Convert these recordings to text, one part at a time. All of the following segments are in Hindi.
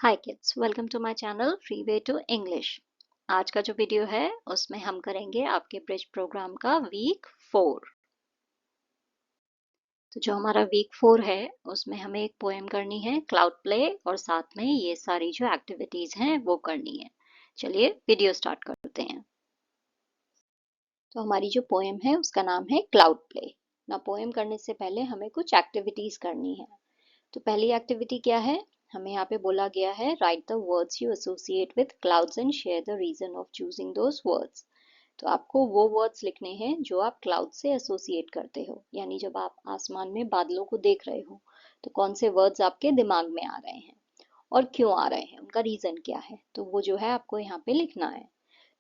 Hi kids, welcome to my channel free way to English. आज का जो वीडियो है उसमें हम करेंगे आपके ब्रिज प्रोग्राम का वीक 4। तो जो हमारा वीक 4 है उसमें हमें एक पोएम करनी है, क्लाउड प्ले, और साथ में ये सारी जो एक्टिविटीज हैं वो करनी है। चलिए वीडियो स्टार्ट करते हैं। तो हमारी जो पोएम है उसका नाम है क्लाउड प्ले ना। पोएम करने से पहले हमें कुछ एक्टिविटीज करनी है। तो पहली एक्टिविटी क्या है? हमें यहाँ पे बोला गया है write the words you associate with clouds and share the reason of choosing those words. तो आपको वो वर्ड्स लिखने हैं जो आप क्लाउड से एसोसिएट करते हो, यानी जब आप आसमान में बादलों को देख रहे हो तो कौन से वर्ड्स आपके दिमाग में आ रहे हैं और क्यों आ रहे हैं, उनका रीजन क्या है, तो वो जो है आपको यहाँ पे लिखना है।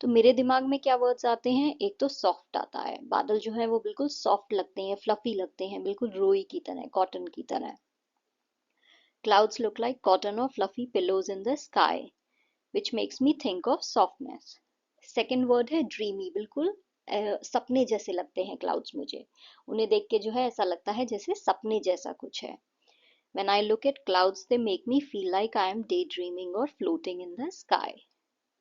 तो मेरे दिमाग में क्या वर्ड्स आते हैं? एक तो सॉफ्ट आता है, बादल जो है वो बिल्कुल सॉफ्ट लगते हैं, फ्लफी लगते हैं, बिल्कुल रुई की तरह, कॉटन की तरह। Clouds look like cotton or fluffy pillows in the sky, which makes me think of softness. Second word है dreamy, बिल्कुल सपने जैसे लगते हैं क्लाउड्स मुझे। उन्हें देख के जो है ऐसा लगता है जैसे सपने जैसा कुछ है। When I look at clouds, they make me feel like I am daydreaming or floating in the sky.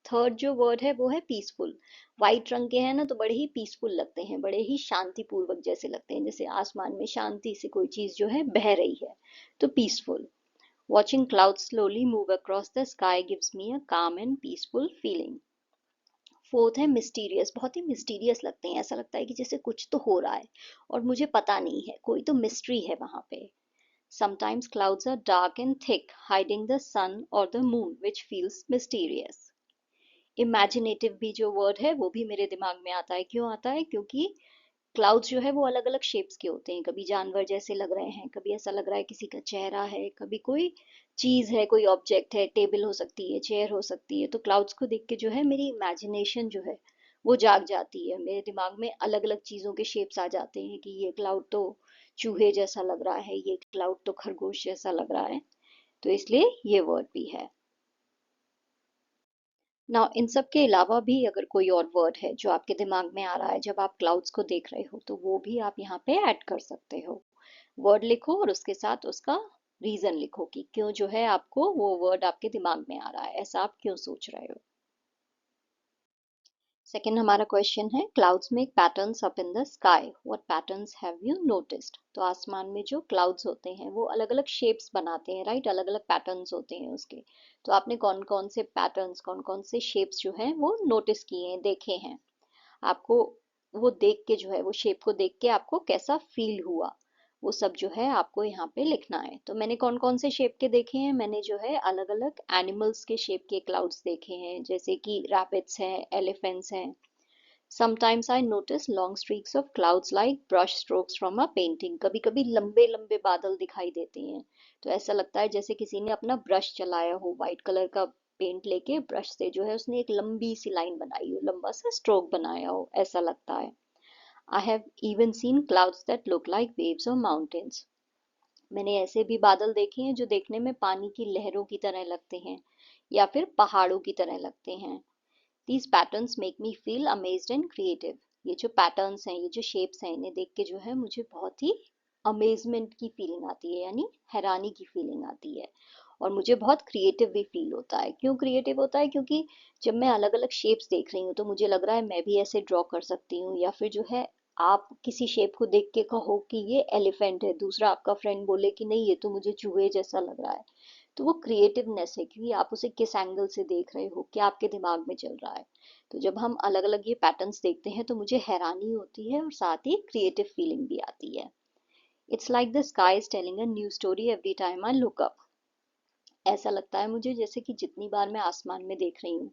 Third जो वर्ड है वो है पीसफुल। वाइट रंग के हैं ना, तो बड़े ही पीसफुल लगते हैं, बड़े ही शांतिपूर्वक जैसे लगते हैं, जैसे आसमान में शांति से कोई चीज जो है बह रही है। तो peaceful. Watching clouds slowly move across the sky gives me a calm and peaceful feeling. Fourth है मिस्टीरियस, बहुत ही मिस्टीरियस लगते हैं, ऐसा लगता है कि जैसे कुछ तो हो रहा है और मुझे पता नहीं है, कोई तो मिस्ट्री है वहां पे। Sometimes clouds are dark and thick, hiding the sun or the moon, which feels mysterious. Imaginative भी जो वर्ड है वो भी मेरे दिमाग में आता है। क्यों आता है? क्योंकि क्लाउड्स जो है वो अलग अलग शेप्स के होते हैं, कभी जानवर जैसे लग रहे हैं, कभी ऐसा लग रहा है किसी का चेहरा है, कभी कोई चीज है, कोई ऑब्जेक्ट है, टेबल हो सकती है, चेयर हो सकती है। तो क्लाउड्स को देख के जो है मेरी इमेजिनेशन जो है वो जाग जाती है, मेरे दिमाग में अलग अलग चीजों के शेप्स आ जाते हैं कि ये क्लाउड तो चूहे जैसा लग रहा है, ये क्लाउड तो खरगोश जैसा लग रहा है। तो इसलिए ये वर्ड भी है ना। इन सब के अलावा भी अगर कोई और वर्ड है जो आपके दिमाग में आ रहा है जब आप क्लाउड्स को देख रहे हो, तो वो भी आप यहाँ पे ऐड कर सकते हो। वर्ड लिखो और उसके साथ उसका रीजन लिखो कि क्यों जो है आपको वो वर्ड आपके दिमाग में आ रहा है, ऐसा आप क्यों सोच रहे हो। सेकेंड हमारा क्वेश्चन है clouds make patterns up in the sky, what patterns have you noticed. तो आसमान में जो क्लाउड्स होते हैं वो अलग अलग शेप्स बनाते हैं, राइट, अलग अलग पैटर्न्स होते हैं उसके। तो आपने कौन कौन से पैटर्न्स, कौन कौन से शेप्स जो हैं वो नोटिस किए हैं, देखे हैं? आपको वो देख के जो है, वो शेप को देख के आपको कैसा फील हुआ, वो सब जो है आपको यहाँ पे लिखना है। तो मैंने कौन कौन से शेप के देखे हैं? मैंने जो है अलग अलग एनिमल्स के शेप के क्लाउड्स देखे हैं, जैसे कि रैबिट्स हैं, एलिफेंट्स हैं। Sometimes I notice long streaks of clouds like brush strokes from a painting. कभी कभी लंबे लंबे बादल दिखाई देते हैं, तो ऐसा लगता है जैसे किसी ने अपना ब्रश चलाया हो, व्हाइट कलर का पेंट लेके ब्रश से जो है उसने एक लंबी सी लाइन बनाई हो, लंबा सा स्ट्रोक बनाया हो, ऐसा लगता है। I have even seen clouds that look like waves or mountains. मैंने ऐसे भी बादल देखे हैं जो देखने में पानी की लहरों की तरह लगते हैं या फिर पहाड़ों की तरह लगते हैं। These patterns make me feel amazed and creative. ये जो पैटर्न्स हैं, ये जो शेप्स हैं, इन्हें देख के जो है मुझे बहुत ही अमेजमेंट की फीलिंग आती है, यानी हैरानी की फीलिंग आती है, और मुझे बहुत क्रिएटिव भी फील होता है। क्यों क्रिएटिव होता है? क्योंकि जब मैं अलग अलग शेप्स देख रही हूँ तो मुझे लग रहा है मैं भी ऐसे ड्रॉ कर सकती हूँ, या फिर जो है आप किसी शेप को देख के कहो कि ये एलिफेंट है, दूसरा आपका फ्रेंड बोले कि नहीं ये तो मुझे चूहे जैसा लग रहा है। तो वो क्रिएटिवनेस है, क्योंकि आप उसे किस एंगल से देख रहे हो, क्या आपके दिमाग में चल रहा है। तो जब हम अलग अलग ये पैटर्न्स देखते हैं तो मुझे हैरानी होती है और साथ ही क्रिएटिव फीलिंग भी आती है। It's like the sky is telling a new story every time I look up. ऐसा लगता है मुझे जैसे कि जितनी बार मैं आसमान में देख रही हूँ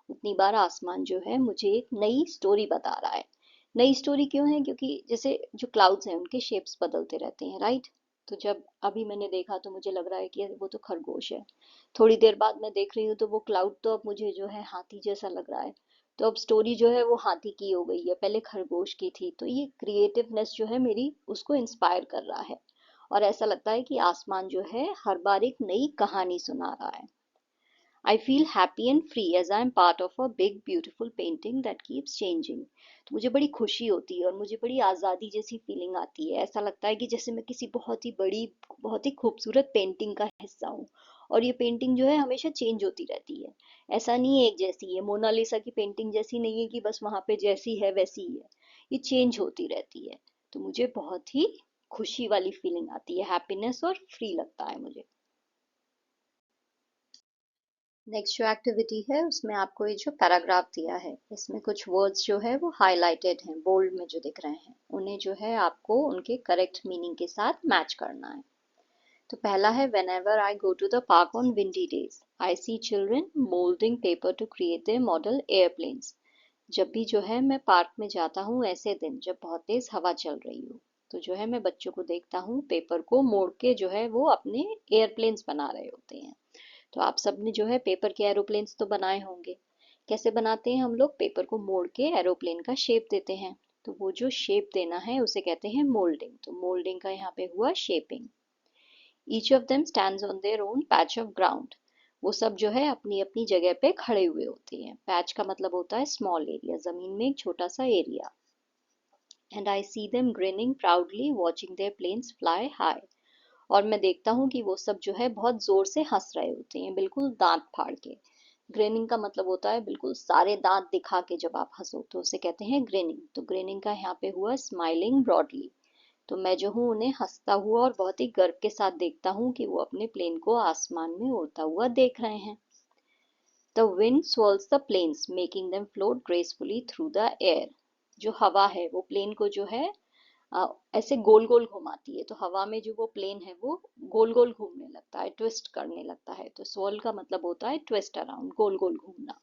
उतनी बार आसमान जो है मुझे एक नई स्टोरी बता रहा है। नई स्टोरी क्यों है? क्योंकि जैसे जो क्लाउड्स हैं उनके शेप्स बदलते रहते हैं, राइट। तो जब अभी मैंने देखा तो मुझे लग रहा है कि वो तो खरगोश है, थोड़ी देर बाद मैं देख रही हूँ तो वो क्लाउड तो अब मुझे जो है हाथी जैसा लग रहा है। तो अब स्टोरी जो है वो हाथी की हो गई है, पहले खरगोश की थी। तो ये क्रिएटिवनेस जो है मेरी उसको इंस्पायर कर रहा है, और ऐसा लगता है कि आसमान जो है हर बार एक नई कहानी सुना रहा है। I feel happy and free as I am part of a big beautiful painting that keeps changing. तो मुझे बड़ी खुशी होती है और मुझे बड़ी आज़ादी जैसी फीलिंग आती है। ऐसा लगता है कि जैसे मैं किसी बहुत ही बड़ी, बहुत ही खूबसूरत पेंटिंग का हिस्सा हूँ, और ये पेंटिंग जो है हमेशा चेंज होती रहती है, ऐसा नहीं है एक जैसी है। मोनालिसा की पेंटिंग जैसी नहीं है कि बस वहां पे जैसी है वैसी ही है, ये चेंज होती रहती है। तो मुझे बहुत ही खुशी वाली फीलिंग आती है, हैप्पीनेस और फ्री लगता है मुझे। नेक्स्ट जो एक्टिविटी है उसमें आपको ये जो पैराग्राफ दिया है, इसमें कुछ वर्ड्स जो है वो हाईलाइटेड हैं, बोल्ड में जो दिख रहे हैं, उन्हें जो है आपको उनके करेक्ट मीनिंग के साथ मैच करना है। तो पहला है, whenever I go to the park on windy days, I see children molding paper to create their model airplanes. जब भी जो है मैं पार्क में जाता हूँ ऐसे दिन जब बहुत तेज हवा चल रही हो, तो जो है मैं बच्चों को देखता हूँ पेपर को मोड़ के जो है वो अपने एयरप्लेन्स बना रहे होते हैं। तो आप सबने जो है पेपर के एरोप्लेन्स तो बनाए होंगे। कैसे बनाते हैं हम लोग? पेपर को मोड़ के एरोप्लेन का शेप देते हैं। तो वो जो शेप देना है उसे कहते हैं मोल्डिंग। तो मोल्डिंग का यहाँ पे हुआ shaping. Each of them stands on their own patch of ground. वो सब जो है अपनी अपनी जगह पे खड़े हुए होते हैं। पैच का मतलब होता है स्मॉल एरिया, जमीन में एक छोटा सा area. And I see them grinning proudly watching their planes fly high. और मैं देखता हूँ कि वो सब जो है बहुत जोर से हंस रहे होते हैं, बिल्कुल दांत फाड़ के। ग्रेनिंग का मतलब होता है बिल्कुल सारे दांत दिखा के जब आप हंसो, तो उसे कहते हैं ग्रेनिंग। तो ग्रेनिंग का यहाँ पे हुआ स्माइलिंग ब्रॉडली। तो मैं जो हूँ उन्हें हंसता हुआ और बहुत ही गर्व के साथ देखता हूँ कि वो अपने प्लेन को आसमान में उड़ता हुआ देख रहे हैं। The wind swirls the planes making them float gracefully through the air। जो हवा है वो प्लेन को जो है ऐसे गोल गोल घुमाती है। तो हवा में जो वो प्लेन है वो गोल गोल घूमने लगता है, ट्विस्ट करने लगता है। तो swirl का मतलब होता है ट्विस्ट अराउंड, गोल गोल घूमना।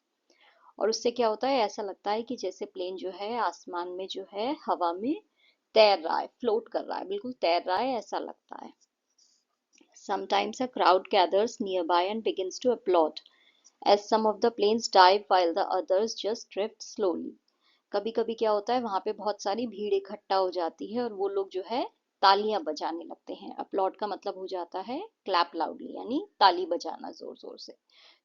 और उससे क्या होता है, ऐसा लगता है कि जैसे प्लेन जो है आसमान में जो है हवा में तैर रहा है, फ्लोट कर रहा है, बिल्कुल तैर रहा है ऐसा लगता है। Sometimes a crowd gathers nearby and begins to applaud as some of the planes dive while the others just drift slowly। कभी कभी क्या होता है, वहां पे बहुत सारी भीड़ इकट्ठा हो जाती है और वो लोग जो है तालियां बजाने लगते हैं। अपलॉड का मतलब हो जाता है क्लैप लाउडली, यानी ताली बजाना जोर जोर से।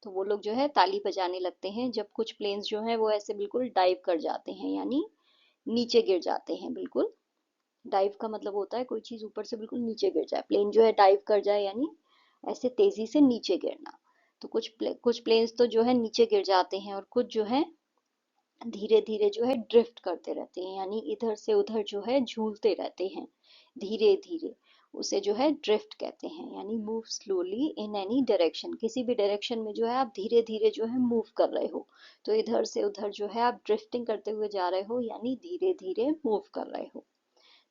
तो वो लोग जो है ताली बजाने लगते हैं जब कुछ प्लेन्स जो है वो ऐसे बिल्कुल डाइव कर जाते हैं, यानी नीचे गिर जाते हैं बिल्कुल। डाइव का मतलब होता है कोई चीज ऊपर से बिल्कुल नीचे गिर जाए। प्लेन जो है डाइव कर जाए यानी ऐसे तेजी से नीचे गिरना। तो कुछ प्लेन्स तो जो है नीचे गिर जाते हैं और कुछ जो है धीरे धीरे जो है ड्रिफ्ट करते रहते हैं, यानी इधर से उधर जो है झूलते रहते हैं धीरे धीरे। उसे जो है ड्रिफ्ट कहते हैं, यानी move slowly in any direction. किसी भी डायरेक्शन में जो है आप धीरे धीरे जो है मूव कर रहे हो, तो इधर से उधर जो है आप ड्रिफ्टिंग करते हुए जा रहे हो, यानी धीरे धीरे मूव कर रहे हो।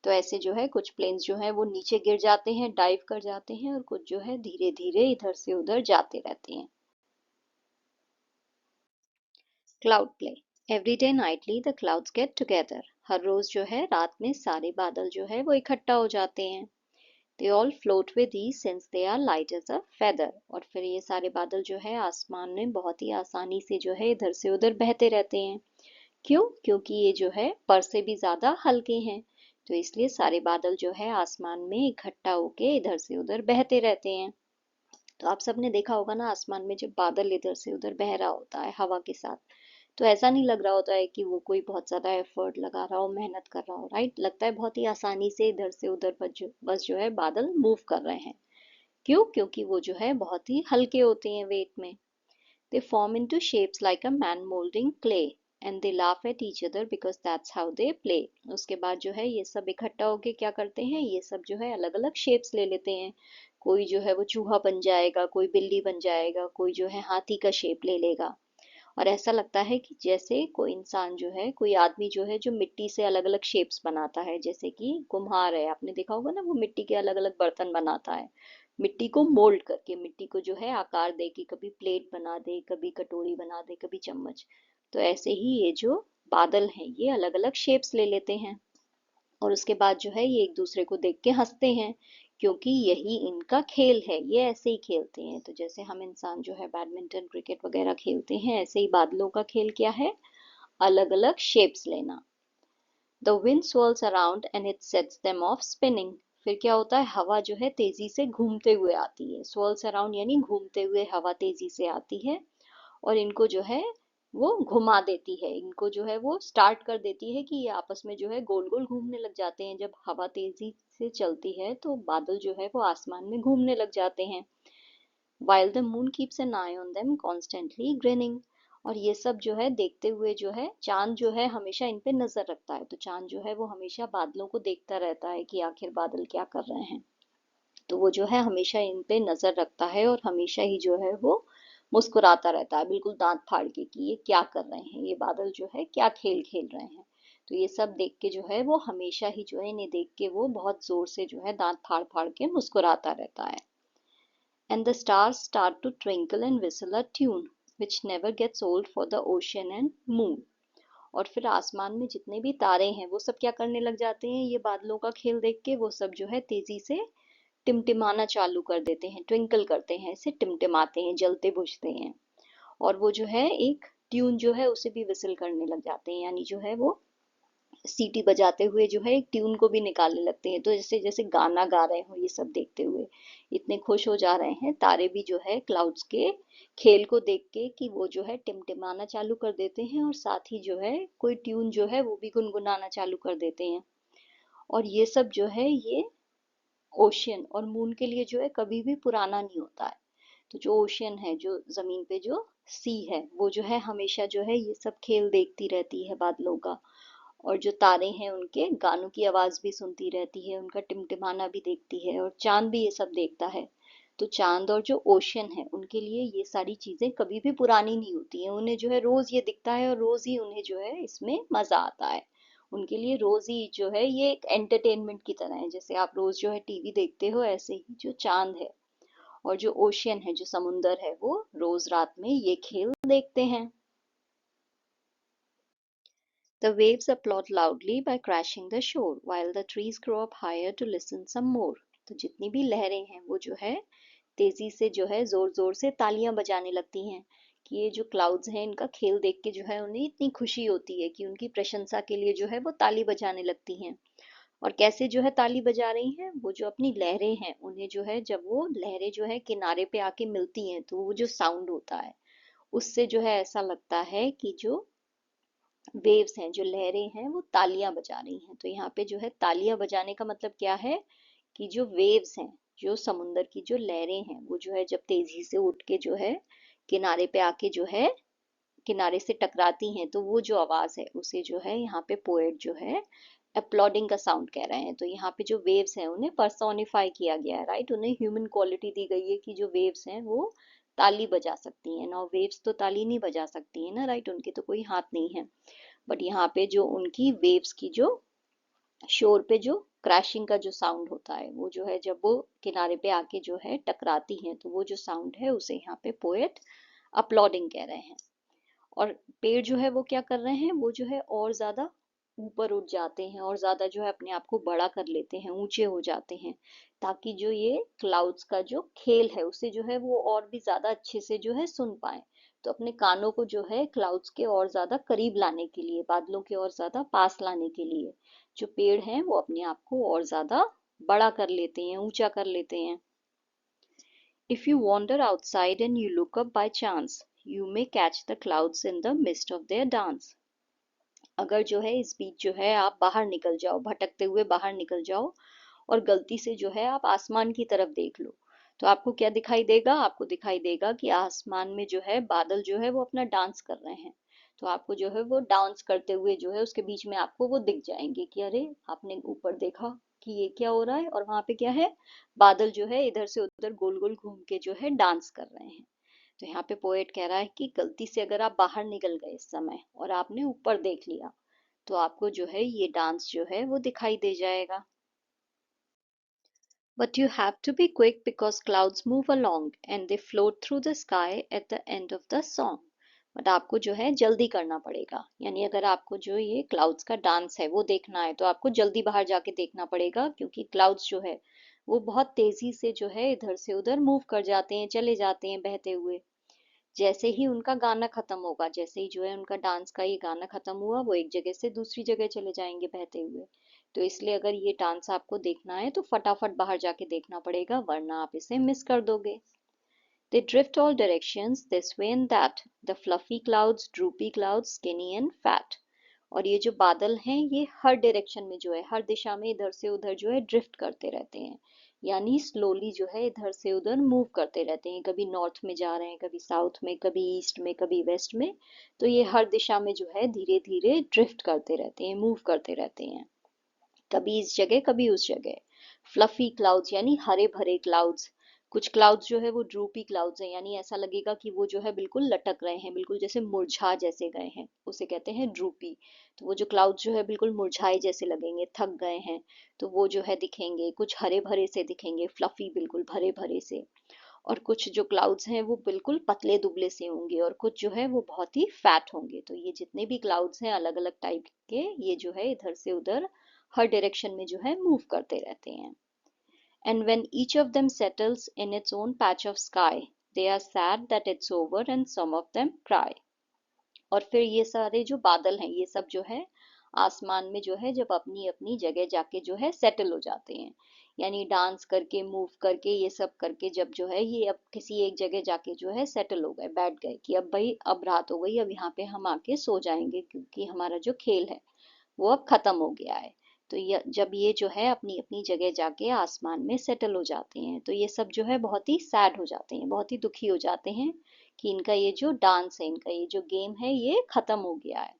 तो ऐसे जो है कुछ प्लेन्स जो है वो नीचे गिर जाते हैं, डाइव कर जाते हैं, और कुछ जो है धीरे धीरे इधर से उधर जाते रहते हैं। Cloud play. Every day nightly the clouds get together. हर रोज जो है रात में सारे बादल जो है वो इकट्ठा हो जाते हैं। They all float with ease since they are light as a feather. और फिर ये सारे बादल जो है आसमान में बहुत ही आसानी से जो है इधर से उधर बहते रहते हैं। क्यों? क्योंकि ये जो है पर से भी ज्यादा हल्के हैं। तो इसलिए सारे बादल जो है आसमान में इकट्ठा होके इधर से उधर बहते रहते हैं। तो आप सबने देखा होगा ना, आसमान में जब बादल इधर से उधर बह रहा होता है हवा के साथ, तो ऐसा नहीं लग रहा होता है कि वो कोई बहुत ज्यादा एफर्ट लगा रहा हो, मेहनत कर रहा हो। राइट, लगता है बहुत ही आसानी से इधर से उधर बस जो है बादल मूव कर रहे हैं। क्यों? क्योंकि वो जो है बहुत ही हल्के होते हैं वेट में। They form into shapes like a man moulding clay and they laugh at each other because that's how they play. उसके बाद जो है ये सब इकट्ठा होके क्या करते हैं, ये सब जो है अलग अलग शेप्स ले लेते हैं। कोई जो है वो चूहा बन जाएगा, कोई बिल्ली बन जाएगा, कोई जो है हाथी का शेप ले लेगा। और ऐसा लगता है कि जैसे कोई इंसान जो है, कोई आदमी जो है जो मिट्टी से अलग अलग शेप्स बनाता है, जैसे कि कुम्हार है, आपने देखा होगा ना, वो मिट्टी के अलग अलग बर्तन बनाता है। मिट्टी को मोल्ड करके, मिट्टी को जो है आकार दे के, कभी प्लेट बना दे, कभी कटोरी बना दे, कभी चम्मच। तो ऐसे ही ये जो बादल हैं ये अलग अलग शेप्स ले लेते हैं। और उसके बाद जो है ये एक दूसरे को देख के हंसते हैं, क्योंकि यही इनका खेल है, ये ऐसे ही खेलते हैं। तो जैसे हम इंसान जो है बैडमिंटन क्रिकेट वगैरह खेलते हैं, ऐसे ही बादलों का खेल क्या है, अलग अलग शेप्स लेना। The wind swirls around and it sets them of spinning. फिर क्या होता है, हवा जो है तेजी से घूमते हुए आती है। swirls अराउंड यानी घूमते हुए हवा तेजी से आती है और इनको जो है वो घुमा देती है। इनको जो है वो स्टार्ट कर देती है कि ये आपस में जो है गोल गोल घूमने लग जाते हैं। जब हवा तेजी से चलती है तो बादल जो है वो आसमान में घूमने लग जाते हैं। while the moon keeps an eye on them constantly grinning। और ये सब जो है देखते हुए जो है चांद जो है हमेशा इन पे नजर रखता है। तो चांद जो है वो हमेशा बादलों को देखता रहता है कि आखिर बादल क्या कर रहे हैं। तो वो जो है हमेशा इन पे नजर रखता है और हमेशा ही जो है वो मुस्कुराता रहता है, बिल्कुल दांत फाड़ के कि ये क्या कर रहे हैं, ये बादल जो है क्या खेल खेल रहे हैं। तो ये सब देख के जो है वो हमेशा ही जो है इन्हें देख के वो बहुत जोर से जो है दांत फाड़ फाड़ के मुस्कुराता रहता है। And the stars start to twinkle and whistle a tune which never gets old for the ocean and moon। और फिर आसमान में जितने भी तारे हैं वो सब क्या करने लग जाते हैं, ये बादलों का खेल देख के वो सब जो है तेजी से टिमटिमाना चालू कर देते हैं, ट्विंकल करते हैं, ऐसे टिमटिमाते हैं, जलते बुझते हैं। और वो जो है एक ट्यून जो है उसे भी विसल करने लग जाते हैं, यानी जो है वो सीटी बजाते हुए जो है एक ट्यून को भी निकालने लगते हैं। तो जैसे जैसे गाना गा रहे हो ये सब देखते हुए इतने खुश हो जा रहे हैं तारे भी जो है क्लाउड्स के खेल को देख के कि वो जो है टिमटिमाना चालू कर देते हैं और साथ ही जो है कोई ट्यून जो है वो भी गुनगुनाना चालू कर देते हैं। और ये सब जो है ये ओशियन और मून के लिए जो है कभी भी पुराना नहीं होता है। तो जो ओशियन है, जो जमीन पे जो सी है, वो जो है हमेशा जो है ये सब खेल देखती रहती है बादलों का। और जो तारे हैं उनके गानों की आवाज भी सुनती रहती है, उनका टिमटिमाना भी देखती है, और चांद भी ये सब देखता है। तो चांद और जो ओशियन है उनके लिए ये सारी चीजें कभी भी पुरानी नहीं होती हैं, उन्हें जो है रोज ये दिखता है और रोज ही उन्हें जो है इसमें मजा आता है। उनके लिए रोज ही जो है ये एक एंटरटेनमेंट की तरह है, जैसे आप रोज जो है टीवी देखते हो ऐसे ही जो चांद है और जो ओशियन है, जो समुंदर है, वो रोज रात में ये खेल देखते हैं। The waves applaud loudly by crashing the shore, while the trees grow up higher to listen some more। तो जितनी भी लहरें हैं वो जो है तेजी से जो है जोर जोर से तालियां बजाने लगती हैं कि ये जो क्लाउड्स हैं इनका खेल देख के जो है उन्हें इतनी खुशी होती है कि उनकी प्रशंसा के लिए जो है वो ताली बजाने लगती हैं। और कैसे जो है ताली बजा रही हैं, वो जो अपनी लहरें हैं उन्हें जो है जब वो लहरें जो है किनारे पे आके मिलती हैं तो वो जो साउंड होता है उससे जो है ऐसा लगता है कि जो वेव्स हैं, जो लहरें हैं, वो तालियां बजा रही हैं। तो यहाँ पे जो है तालियां बजाने का मतलब क्या है कि जो वेव्स हैं, जो समुंदर की जो लहरें हैं, वो जो है जब तेजी से उठ के जो है किनारे पे आके जो है किनारे से टकराती हैं तो वो जो आवाज है उसे जो है यहाँ पे पोएट जो है अपलॉडिंग का साउंड कह रहे हैं। तो यहाँ पे जो वेव्स हैं उन्हें पर्सोनिफाई किया गया है, राइट, उन्हें ह्यूमन क्वालिटी दी गई है कि जो वेव्स हैं वो ताली बजा सकती हैं ना। वेव्स तो ताली नहीं बजा सकती है ना, राइट, उनके तो कोई हाथ नहीं है। बट यहाँ पे जो उनकी वेव्स की जो शोर पे जो क्रैशिंग का जो साउंड होता है वो जो है जब वो किनारे पे आके जो है टकराती हैं तो वो जो साउंड है उसे यहाँ पे पोएट अपलॉडिंग कह रहे हैं। और पेड़ जो है वो क्या कर रहे हैं, वो जो है और ज्यादा ऊपर उठ जाते हैं और ज्यादा जो है अपने आप को बड़ा कर लेते हैं, ऊंचे हो जाते हैं, ताकि जो ये क्लाउड्स का जो खेल है उसे जो है वो और भी ज्यादा अच्छे से जो है सुन पाए। तो अपने कानों को जो है क्लाउड्स के और ज्यादा करीब लाने के लिए, बादलों के और ज्यादा पास लाने के लिए जो पेड़ हैं वो अपने आप को और ज्यादा बड़ा कर लेते हैं, ऊंचा कर लेते हैं। If you wander outside and you look up by chance, you may catch the clouds in the midst of their dance। अगर जो है इस बीच जो है आप बाहर निकल जाओ, भटकते हुए बाहर निकल जाओ और गलती से जो है आप आसमान की तरफ देख लो, तो आपको क्या दिखाई देगा, आपको दिखाई देगा कि आसमान में जो है बादल जो है वो अपना डांस कर रहे हैं। तो आपको जो है वो डांस करते हुए जो है उसके बीच में आपको वो दिख जाएंगे कि अरे आपने ऊपर देखा कि ये क्या हो रहा है, और वहां पे क्या है, बादल जो है इधर से उधर गोल गोल घूम के जो है डांस कर रहे हैं। तो यहाँ पे पोएट कह रहा है कि गलती से अगर आप बाहर निकल गए इस समय और आपने ऊपर देख लिया तो आपको जो है ये डांस जो है वो दिखाई दे जाएगा। But you have to be quick because clouds move along and they float through the sky at the end of the song। But आपको जो है जल्दी करना पड़ेगा, यानी अगर आपको जो ये क्लाउड्स का डांस है वो देखना है तो आपको जल्दी बाहर जाके देखना पड़ेगा, क्योंकि क्लाउड्स जो है वो बहुत तेजी से जो है इधर से उधर मूव कर जाते हैं, चले जाते हैं बहते हुए। जैसे ही उनका गाना खत्म होगा, जैसे ही जो है उनका डांस का ये गाना खत्म हुआ, वो एक जगह से दूसरी जगह चले जाएंगे बहते हुए। तो इसलिए अगर ये डांस आपको देखना है तो फटाफट बाहर जाके देखना पड़ेगा, वरना आप इसे मिस कर दोगे। They drift all directions this way and that, the fluffy clouds, droopy clouds, skinny and fat। और ये जो बादल हैं ये हर डायरेक्शन में जो है, हर दिशा में इधर से उधर जो है ड्रिफ्ट करते रहते हैं। यानी स्लोली जो है इधर से उधर मूव करते रहते हैं, कभी नॉर्थ में जा रहे हैं, कभी साउथ में, कभी ईस्ट में, कभी वेस्ट में। तो ये हर दिशा में जो है धीरे धीरे ड्रिफ्ट करते रहते हैं, मूव करते रहते हैं, कभी इस जगह कभी उस जगह। फ्लफी क्लाउड्स यानी हरे भरे क्लाउड्स। कुछ क्लाउड्स जो है वो ड्रूपी क्लाउड्स हैं, यानी ऐसा लगेगा कि वो जो है बिल्कुल लटक रहे हैं, बिल्कुल जैसे मुरझा जैसे गए हैं, उसे कहते हैं ड्रूपी। तो वो जो क्लाउड्स जो है बिल्कुल मुरझाए जैसे लगेंगे, थक गए हैं, तो वो जो है दिखेंगे। कुछ हरे भरे से दिखेंगे, फ्लफी बिल्कुल भरे भरे से। और कुछ जो क्लाउड्स हैं वो बिल्कुल पतले दुबले से होंगे, और कुछ जो है वो बहुत ही फैट होंगे। तो ये जितने भी क्लाउड्स हैं अलग अलग टाइप के, ये जो है इधर से उधर हर डायरेक्शन में जो है मूव करते रहते हैं। And when each of them settles in its own patch of sky, they are sad that it's over and some of them cry. और फिर ये सारे जो बादल हैं ये सब जो है आसमान में जो है जब अपनी अपनी जगह जाके जो है सेटल हो जाते हैं, यानी डांस करके मूव करके ये सब करके जब जो है ये अब किसी एक जगह जाके जो है सेटल हो गए, बैठ गए कि अब भाई अब रात हो गई, अब यहाँ पे हम आके सो जाएंगे क्योंकि हमारा जो खेल है वो अब खत्म हो गया है। तो जब ये जो है अपनी अपनी जगह जाके आसमान में सेटल हो जाते हैं तो ये सब जो है बहुत ही सैड हो जाते हैं, बहुत ही दुखी हो जाते हैं कि इनका ये जो डांस है, इनका ये जो गेम है ये खत्म हो गया है।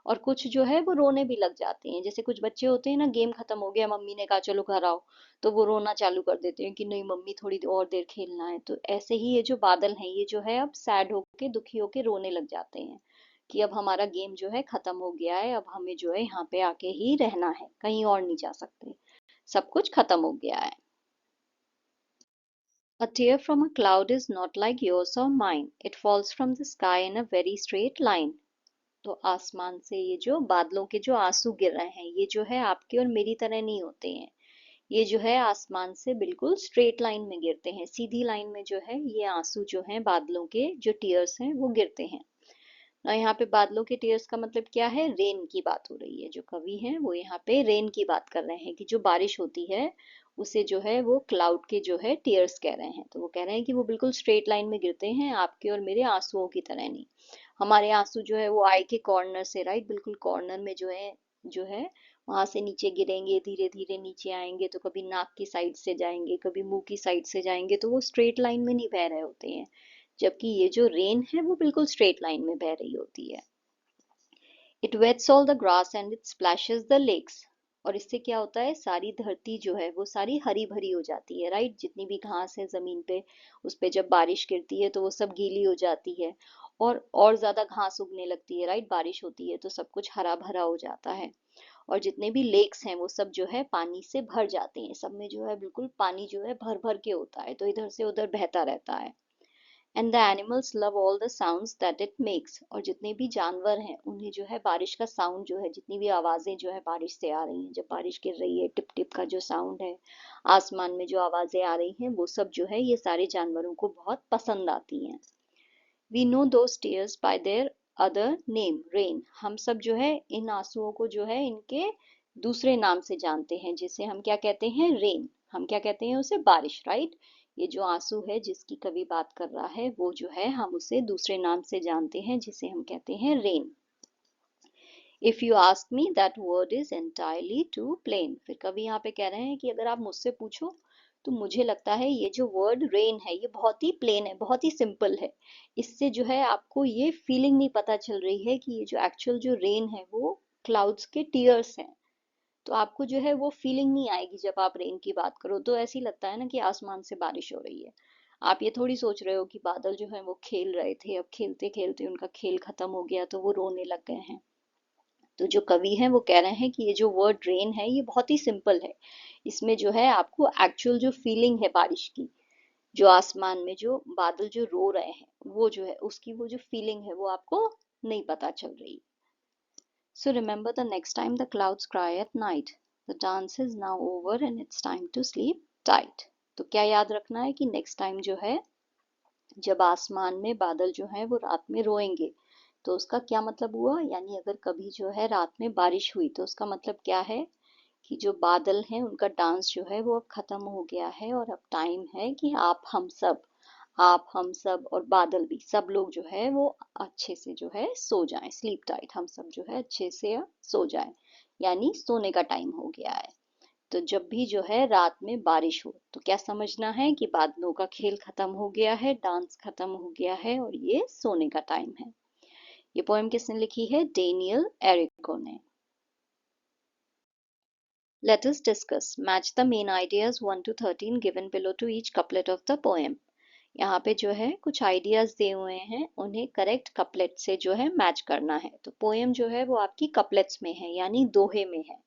और कुछ जो है वो रोने भी लग जाते हैं, जैसे कुछ बच्चे होते हैं ना, गेम खत्म हो गया, मम्मी ने कहा चलो घर आओ, तो वो रोना चालू कर देते हैं कि नहीं मम्मी थोड़ी और देर खेलना है। तो ऐसे ही ये जो बादल हैं ये जो है अब सैड होके दुखी होके रोने लग जाते हैं कि अब हमारा गेम जो है खत्म हो गया है, अब हमें जो है यहाँ पे आके ही रहना है, कहीं और नहीं जा सकते, सब कुछ खत्म हो गया है। A tear from a cloud is not like yours or mine. It falls from the sky in a very straight line. तो आसमान से ये जो बादलों के जो आंसू गिर रहे हैं ये जो है आपके और मेरी तरह नहीं होते हैं। ये जो है आसमान से बिल्कुल स्ट्रेट लाइन में गिरते हैं, सीधी लाइन में जो है ये आंसू जो हैं बादलों के जो टीयर्स हैं वो गिरते हैं। और यहाँ पे बादलों के टीयर्स का मतलब क्या है, रेन की बात हो रही है। जो कवि हैं वो यहाँ पे रेन की बात कर रहे हैं कि जो बारिश होती है उसे जो है वो क्लाउड के जो है टीयर्स कह रहे हैं। तो वो कह रहे हैं कि वो बिल्कुल स्ट्रेट लाइन में गिरते हैं, आपके और मेरे आंसुओं की तरह नहीं। हमारे आंसू जो है वो आई के कॉर्नर से, राइट, बिल्कुल कॉर्नर में जो है वहां से नीचे गिरेंगे, धीरे धीरे नीचे आएंगे, तो कभी नाक की साइड से जाएंगे, कभी मुंह की साइड से जाएंगे, तो वो स्ट्रेट लाइन में नहीं बह रहे होते हैं। जबकि ये जो रेन है वो बिल्कुल स्ट्रेट लाइन में बह रही होती है। It wets all the grass and it splashes the lakes. और इससे क्या होता है, सारी धरती जो है वो सारी हरी भरी हो जाती है, राइट। जितनी भी घास है जमीन पे उस पे जब बारिश गिरती है तो वो सब गीली हो जाती है, और ज्यादा घास उगने लगती है, राइट। बारिश होती है तो सब कुछ हरा भरा हो जाता है। और जितने भी लेक्स हैं वो सब जो है पानी से भर जाते हैं, सब में जो है बिल्कुल पानी जो है भर भर के होता है, तो इधर से उधर बहता रहता है। And the animals love all the sounds that it makes. और जितने भी जानवर हैं उन्हें जो है बारिश का साउंड जो है, जितनी भी आवाजें जो है बारिश से आ रही हैं, जब बारिश गिर रही है टिप टिप का जो साउंड है, आसमान में जो आवाजें आ रही हैं, वो सब जो है ये सारे जानवरों को बहुत पसंद आती हैं। We know those tears by their other name rain. हम सब जो है इन आंसुओं को जो है इनके दूसरे नाम से जानते हैं, जिसे हम क्या कहते हैं, रेन। हम क्या कहते हैं उसे, बारिश, राइट। ये जो आंसू है जिसकी कवि बात कर रहा है वो जो है हम उसे दूसरे नाम से जानते हैं जिसे हम कहते हैं rain. If you ask me that word is entirely too plain. फिर कवि यहाँ पे कह रहे हैं कि अगर आप मुझसे पूछो तो मुझे लगता है ये जो वर्ड रेन है ये बहुत ही प्लेन है, बहुत ही सिंपल है। इससे जो है आपको ये फीलिंग नहीं पता चल रही है कि ये जो एक्चुअल जो रेन है वो क्लाउड्स के टीयर्स हैं। तो आपको जो है वो फीलिंग नहीं आएगी जब आप रेन की बात करो, तो ऐसी लगता है ना कि आसमान से बारिश हो रही है। आप ये थोड़ी सोच रहे हो कि बादल जो है वो खेल रहे थे, अब खेलते खेलते उनका खेल खत्म हो गया तो वो रोने लग गए हैं। तो जो कवि हैं वो कह रहे हैं कि ये जो वर्ड रेन है ये बहुत ही सिंपल है। इसमें जो है आपको एक्चुअल जो फीलिंग है बारिश की, जो आसमान में जो बादल जो रो रहे हैं वो जो है उसकी वो जो फीलिंग है वो आपको नहीं पता चल रही। So remember, the next time the clouds cry at night, the dance is now over and it's time to sleep tight. तो क्या याद रखना है कि नेक्स्ट टाइम जो है जब आसमान में बादल जो है वो रात में रोएंगे, तो उसका क्या मतलब हुआ, यानी अगर कभी जो है रात में बारिश हुई तो उसका मतलब क्या है कि जो बादल हैं उनका डांस जो है वो अब खत्म हो गया है, और अब टाइम है कि आप हम सब और बादल भी, सब लोग जो है वो अच्छे से जो है सो जाएं, स्लीप टाइट, हम सब जो है अच्छे से सो जाएं, यानी सोने का टाइम हो गया है। तो जब भी जो है रात में बारिश हो तो क्या समझना है कि बादलों का खेल खत्म हो गया है, डांस खत्म हो गया है और ये सोने का टाइम है। ये पोएम किसने लिखी है? डेनियल एरिको ने। Let us discuss. Match the main ideas 1 to 13 given below to each couplet of the poem. यहाँ पे जो है कुछ आइडियाज दिए हुए हैं, उन्हें करेक्ट कपलेट से जो है मैच करना है। तो पोएम जो है वो आपकी कपलेट्स में है, यानी दोहे में है।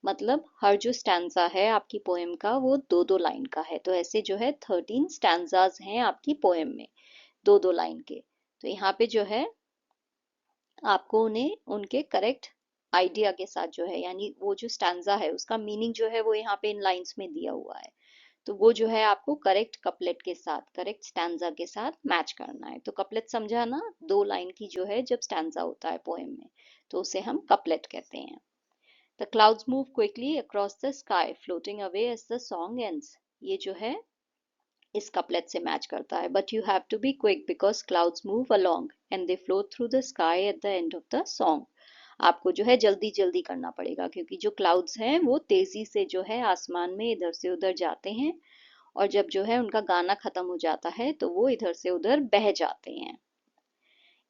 मतलब हर जो स्टैंजा है आपकी पोएम का वो दो दो लाइन का है। तो ऐसे जो है 13 स्टैंजाज हैं आपकी पोएम में, दो दो लाइन के। तो यहाँ पे जो है आपको उन्हें उनके करेक्ट आइडिया के साथ जो है, यानी वो जो स्टैंजा है उसका मीनिंग जो है वो यहाँ पे इन लाइंस में दिया हुआ है। तो वो जो है आपको करेक्ट कपलेट के साथ, करेक्ट स्टैंजा के साथ मैच करना है। तो कपलेट समझा ना, दो लाइन की जो है जब स्टैंजा होता है पोएम में तो उसे हम कपलेट कहते हैं। The clouds move quickly across the sky floating away as the song ends. ये जो है इस कपलेट से मैच करता है। But you have to be quick because clouds move along and they flow through the sky at the end of the song. आपको जो है जल्दी जल्दी करना पड़ेगा, क्योंकि जो क्लाउड्स हैं वो तेजी से जो है आसमान में इधर से उधर जाते हैं, और जब जो है उनका गाना खत्म हो जाता है तो वो इधर से उधर बह जाते हैं।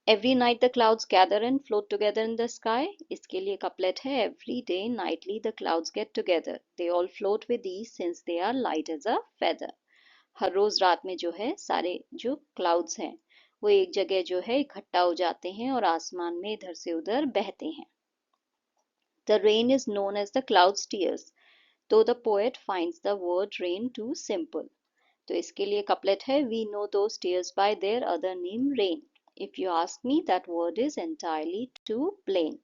Every night the clouds gather and float together in the sky. इसके लिए कपलेट है, every day nightly the clouds get together, they all float with ease since they are light as a feather. हर रोज रात में जो है सारे जो क्लाउड्स हैं वो एक जगह जो है इकट्ठा हो जाते हैं और आसमान में इधर से उधर बहते हैं। The rain is known as the clouds tears, though the poet finds the word rain too simple. तो इसके लिए कपलेट है, we know those tears by their other name rain. If you ask me, that word is entirely too plain.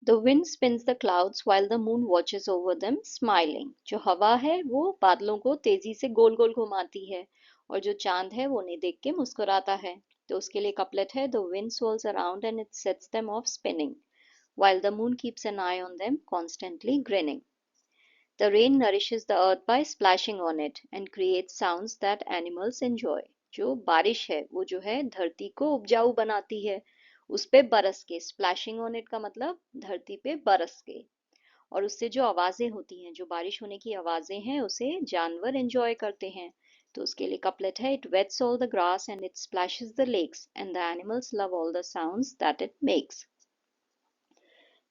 The wind spins the clouds while the moon watches over them smiling. जो हवा है वो बादलों को तेजी से गोल गोल घुमाती है और जो चांद है वो उन्हें देख के मुस्कुराता है। तो उसके लिए कपलेट है, the wind swirls around and it sets them off spinning, while the moon keeps an eye on them constantly grinning. The rain nourishes the earth by splashing on it and creates sounds that animals enjoy. जो बारिश है वो जो है धरती को उपजाऊ बनाती है, उस पे बरस के, स्प्लैशिंग ऑन इट का मतलब धरती पे बरस के, और उससे जो आवाजें होती हैं, जो बारिश होने की आवाजें हैं, उसे जानवर एंजॉय करते हैं। तो उसके लिए कपलेट है, it wets all the grass and it splashes the lakes and the animals love all the sounds that it makes.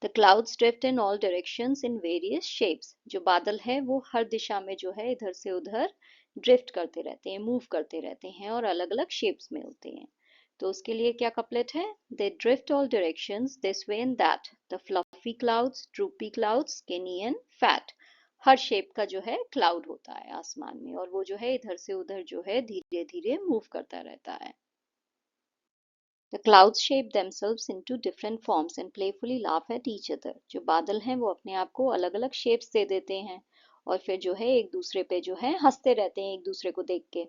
The clouds drift in all directions in various shapes. जो बादल है वो हर दिशा में जो है इधर से उधर ड्रिफ्ट करते रहते हैं, मूव करते रहते हैं और अलग अलग शेप्स में होते हैं। तो उसके लिए क्या कपलेट है, they drift all directions this way and that, the fluffy clouds, droopy clouds, skinny and fat. Her shape का जो है क्लाउड होता है आसमान में और वो जो है इधर से उधर जो है धीरे धीरे मूव करता रहता है। The clouds shape themselves into different forms and playfully laugh at each other. जो बादल हैं वो अपने आप को अलग अलग शेप्स दे देते हैं और फिर जो है एक दूसरे पे जो है हंसते रहते हैं एक दूसरे को देख के।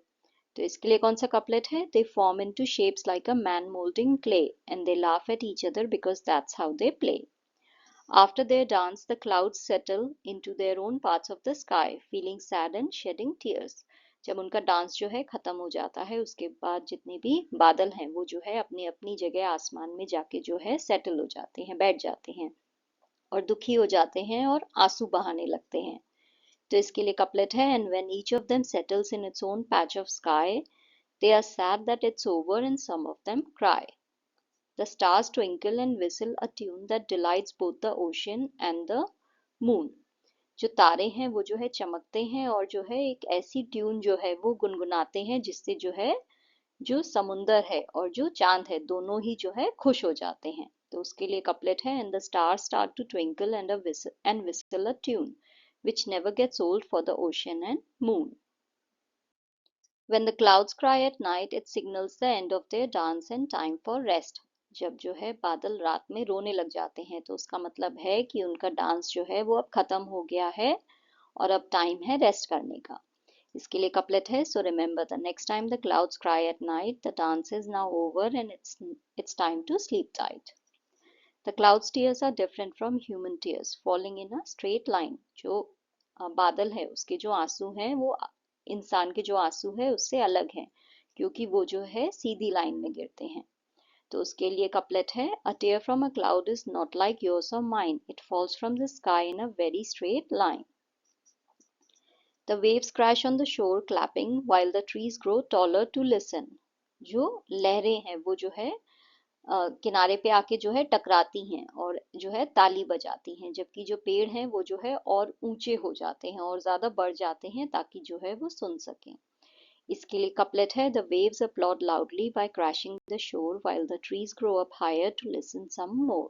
तो इसके लिए कौन सा कपलेट है, they form into shapes like a man molding clay and they laugh at each other because that's how they play. After their dance, the clouds settle into their own parts of the sky, feeling sad and shedding tears. जब उनका डांस जो है खत्म हो जाता है उसके बाद जितने भी बादल हैं वो जो है अपनी अपनी जगह आसमान में जाके जो है सेटल हो जाते हैं, बैठ जाते हैं और दुखी हो जाते हैं और आंसू बहाने लगते हैं। तो इसके लिए कपलेट है, and when each of them settles in its own patch of sky they are sad that it's over and some of them cry. The stars twinkle and whistle a tune that delights both the ocean and the moon. जो तारे हैं वो जो है चमकते हैं और जो है एक ऐसी ट्यून जो है वो गुनगुनाते हैं जिससे जो है जो समुंदर है और जो चांद है दोनों ही जो है खुश हो जाते हैं। तो उसके लिए कपलेट है, and the stars start to twinkle and whistle a tune which never gets old for the ocean and moon. When the clouds cry at night, it signals the end of their dance and time for rest. जब जो है बादल रात में रोने लग जाते हैं तो उसका मतलब है कि उनका डांस जो है वो अब खत्म हो गया है और अब टाइम है रेस्ट करने का। इसके लिए कपलेट है, so remember the next time the clouds cry at night the dance is now over and it's time to sleep tight. The clouds tears are different from human tears falling in a straight line. जो बादल है उसके जो आंसू हैं वो इंसान के जो आंसू है उससे अलग हैं, क्योंकि वो जो है सीधी लाइन में गिरते हैं। तो उसके लिए कपलेट है, a tear from a cloud is not like yours और mine, it falls from the sky in a very straight line. The waves crash on the shore clapping while the trees grow taller to listen. जो लहरें हैं वो जो है किनारे पे आके जो है टकराती हैं और जो है ताली बजाती हैं, जबकि जो पेड़ हैं वो जो है और ऊंचे हो जाते हैं और ज्यादा बढ़ जाते हैं ताकि जो है वो सुन सकें. इसके लिए कपलेट है, the waves applaud loudly by crashing the shore while the trees grow up higher to listen some more.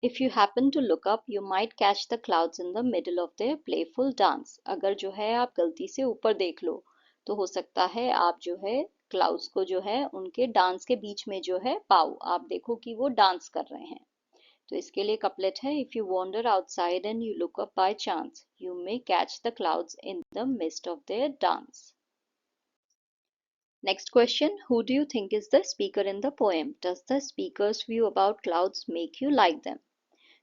If you happen to look up, you might catch the clouds in the middle of their playful dance. अगर जो है आप गलती से ऊपर देख लो तो हो सकता है आप जो है क्लाउड्स को जो है उनके डांस के बीच में जो है पाओ, आप देखो कि वो डांस कर रहे हैं. तो इसके लिए कपलेट है, if you wander outside and you look up by chance you may catch the clouds in the mist of their dance. Next question, who do you think is the speaker in the poem? Does the speaker's view about clouds make you like them?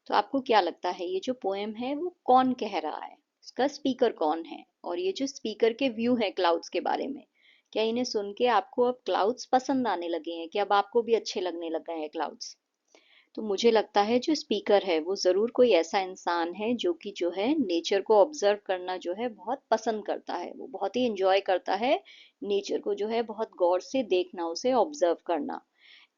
तो आपको क्या लगता है ये जो पोएम है वो कौन कह रहा है, इसका स्पीकर कौन है, और ये जो स्पीकर के व्यू है क्लाउड्स के बारे में, क्या इन्हें सुन के आपको अब क्लाउड्स पसंद आने लगे हैं, कि अब आपको भी अच्छे लगने लग गए हैं क्लाउड्स? तो मुझे लगता है जो स्पीकर है वो ज़रूर कोई ऐसा इंसान है जो कि जो है नेचर को ऑब्जर्व करना जो है बहुत पसंद करता है, वो बहुत ही इंजॉय करता है नेचर को जो है बहुत गौर से देखना, उसे ऑब्जर्व करना.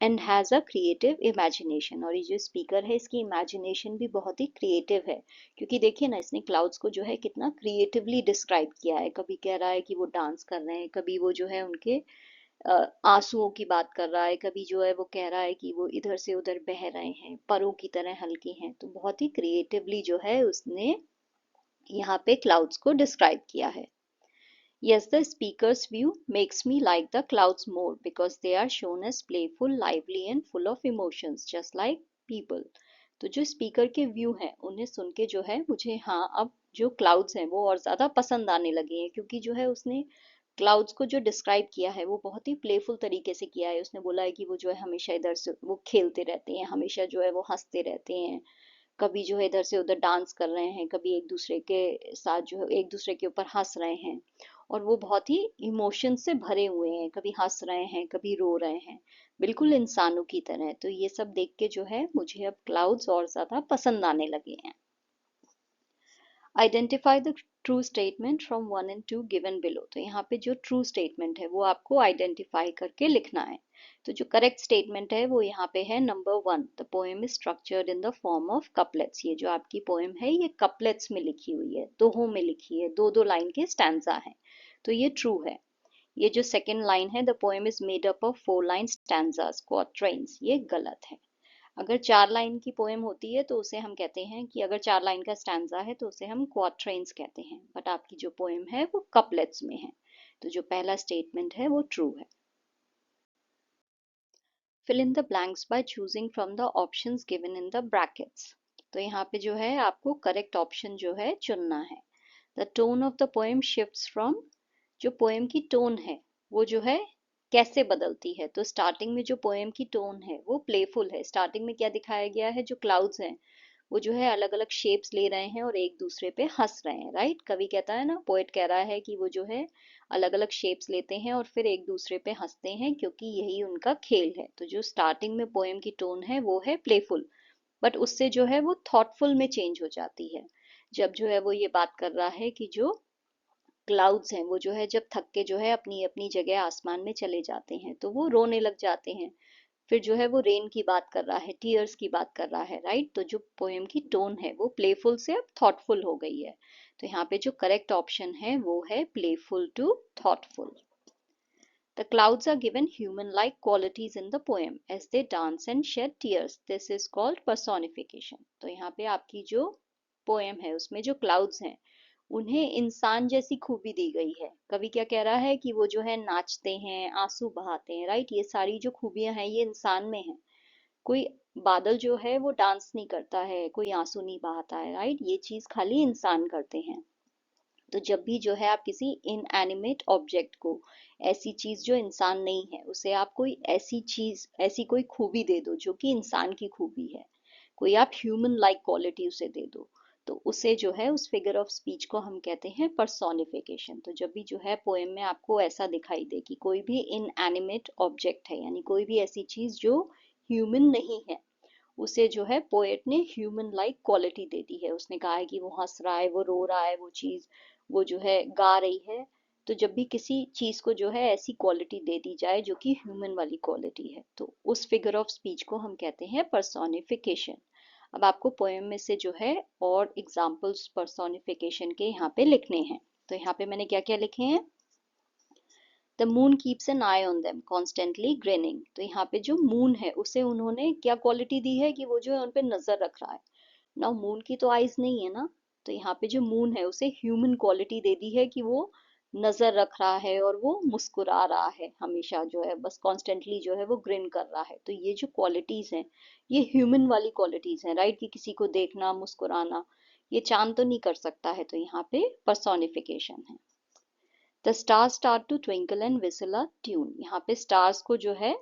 And has a creative imagination, और ये जो स्पीकर है इसकी इमेजिनेशन भी बहुत ही क्रिएटिव है, क्योंकि देखिए ना इसने क्लाउड्स को जो है कितना क्रिएटिवली डिस्क्राइब किया है. कभी कह रहा है कि वो डांस कर रहे हैं, कभी वो जो है उनके आंसुओं की बात कर रहा है, कभी जो है वो कह रहा है कि वो इधर से उधर बह रहे हैं, परों की तरह हल्के हैं. तो बहुत ही क्रिएटिवली जो है उसने यहाँ पे क्लाउड्स को डिस्क्राइब किया है. Yes, the speaker's view makes me like the clouds more because they are shown as playful, lively and full of emotions, just like people. तो जो स्पीकर के व्यू हैं उन्हें सुन के जो है मुझे हाँ अब जो क्लाउड्स हैं वो और ज़्यादा पसंद आने लगे हैं, क्योंकि जो है उसने क्लाउड्स को जो डिस्क्राइब किया है वो बहुत ही प्लेफुल तरीके से किया है. उसने बोला है कि वो जो है हमेशा इधर से वो खेलते रहते हैं, हमेशा जो है वो हंसते रहते हैं, कभी जो है इधर से उधर डांस कर रहे हैं, कभी एक दूसरे के साथ जो है एक दूसरे के ऊपर हंस रहे हैं, और वो बहुत ही इमोशन से भरे हुए हैं, कभी हंस रहे हैं कभी रो रहे हैं, बिल्कुल इंसानों की तरह. तो ये सब देख के जो है मुझे अब क्लाउड्स और ज्यादा पसंद आने लगे हैं. Identify the true statement from 1 and 2 given below. तो यहाँ पे जो ट्रू स्टेटमेंट है वो आपको आइडेंटिफाई करके लिखना है. तो जो करेक्ट स्टेटमेंट है वो यहाँ पे है number 1, the poem is structured in the form of couplets. ये जो आपकी पोएम है ये कपलेट्स में लिखी हुई है, दोहों में लिखी है, दो दो लाइन के स्टैंजा है, तो ये ट्रू है. ये जो सेकेंड लाइन है, the poem is made up of 4 line stanzas quatrains, ये गलत है. अगर 4 लाइन की पोएम होती है तो उसे हम कहते हैं कि अगर 4 लाइन का स्टैंजा है तो उसे हम क्वाट्रेन्स कहते हैं, बट आपकी जो पोएम है वो कपलेट्स में है, तो जो पहला स्टेटमेंट है वो ट्रू है. Fill in the blanks by choosing from the options given in the brackets. तो यहाँ पे जो है आपको करेक्ट ऑप्शन जो है चुनना है. The tone of the poem shifts from, जो पोएम की टोन है वो जो है कैसे बदलती है. तो स्टार्टिंग में जो पोएम की टोन है वो प्लेफुल है. स्टार्टिंग में क्या दिखाया गया है, जो क्लाउड्स हैं वो जो है अलग अलग शेप्स ले रहे हैं और एक दूसरे पे हंस रहे हैं, राइट. कवि कहता है ना, पोएट कह रहा है कि वो जो है अलग अलग शेप्स लेते हैं और फिर एक दूसरे पे हंसते हैं क्योंकि यही उनका खेल है. तो जो स्टार्टिंग में पोएम की टोन है वो है प्लेफुल, बट उससे जो है वो थॉटफुल में चेंज हो जाती है जब जो है वो ये बात कर रहा है कि जो क्लाउड्स हैं वो जो है जब थक के जो है अपनी अपनी जगह आसमान में चले जाते हैं तो वो रोने लग जाते हैं. फिर जो है वो रेन की बात कर रहा है, टीयर्स की बात कर रहा है, राइट. तो जो पोएम की टोन है वो प्लेफुल से अब थॉटफुल हो गई है. तो यहाँ पे जो करेक्ट ऑप्शन है वो है playful to thoughtful. The clouds are given human-like qualities in the poem as they dance and shed tears. This is called personification. तो यहाँ पे आपकी जो पोएम है उसमें जो क्लाउड्स हैं उन्हें इंसान जैसी खूबी दी गई है. कवि क्या कह रहा है कि वो जो है नाचते हैं, आंसू बहाते हैं, राइट. ये सारी जो खूबियां हैं ये इंसान में है. कोई बादल जो है वो डांस नहीं करता है, कोई आंसू नहीं बहाता है, राइट. ये चीज खाली इंसान करते हैं. तो जब भी जो है आप किसी इनएनिमेट ऑब्जेक्ट को, ऐसी चीज जो इंसान नहीं है, उसे आप कोई ऐसी चीज, ऐसी कोई खूबी दे दो जो कि इंसान की खूबी है, कोई आप ह्यूमन लाइक क्वालिटी उसे दे दो, तो उसे जो है उस फिगर ऑफ स्पीच को हम कहते हैं पर्सोनिफिकेशन। तो जब भी जो है पोएम में आपको ऐसा दिखाई दे कि कोई भी इनएनिमेट ऑब्जेक्ट है, यानी कोई भी ऐसी चीज जो ह्यूमन नहीं है, उसे जो है पोएट ने ह्यूमन लाइक क्वालिटी दे दी है। उसने कहा है कि वो हंस रहा है, वो रो रहा है, वो चीज वो जो है गा रही है। तो जब भी किसी चीज को जो है ऐसी क्वालिटी दे दी जाए जो कि ह्यूमन वाली क्वालिटी है, तो उस फिगर ऑफ स्पीच को हम कहते हैं पर्सोनिफिकेशन। अब आपको पोएम में से जो है और एग्जाम्पल्स पर्सोनिफिकेशन के यहाँ पे लिखने हैं। तो यहाँ पे मैंने क्या क्या लिखे हैं? The moon keeps an eye on them constantly grinning. तो यहाँ पे जो मून है उसे उन्होंने क्या क्वालिटी दी है कि वो जो है उन पे नजर रख रहा है ना। मून की तो आईज नहीं है ना, तो यहाँ पे जो मून है उसे ह्यूमन क्वालिटी दे दी है कि वो नजर रख रहा है और वो मुस्कुरा रहा है, हमेशा जो है बस कॉन्स्टेंटली जो है वो ग्रिन कर रहा है। तो ये जो क्वालिटीज हैं ये ह्यूमन वाली क्वालिटीज हैं, राइट? कि किसी को देखना, मुस्कुराना, ये चांद तो नहीं कर सकता है। तो यहाँ पे पर्सोनिफिकेशन है। The stars start to twinkle and whistle a tune. यहाँ पे स्टार्स को जो है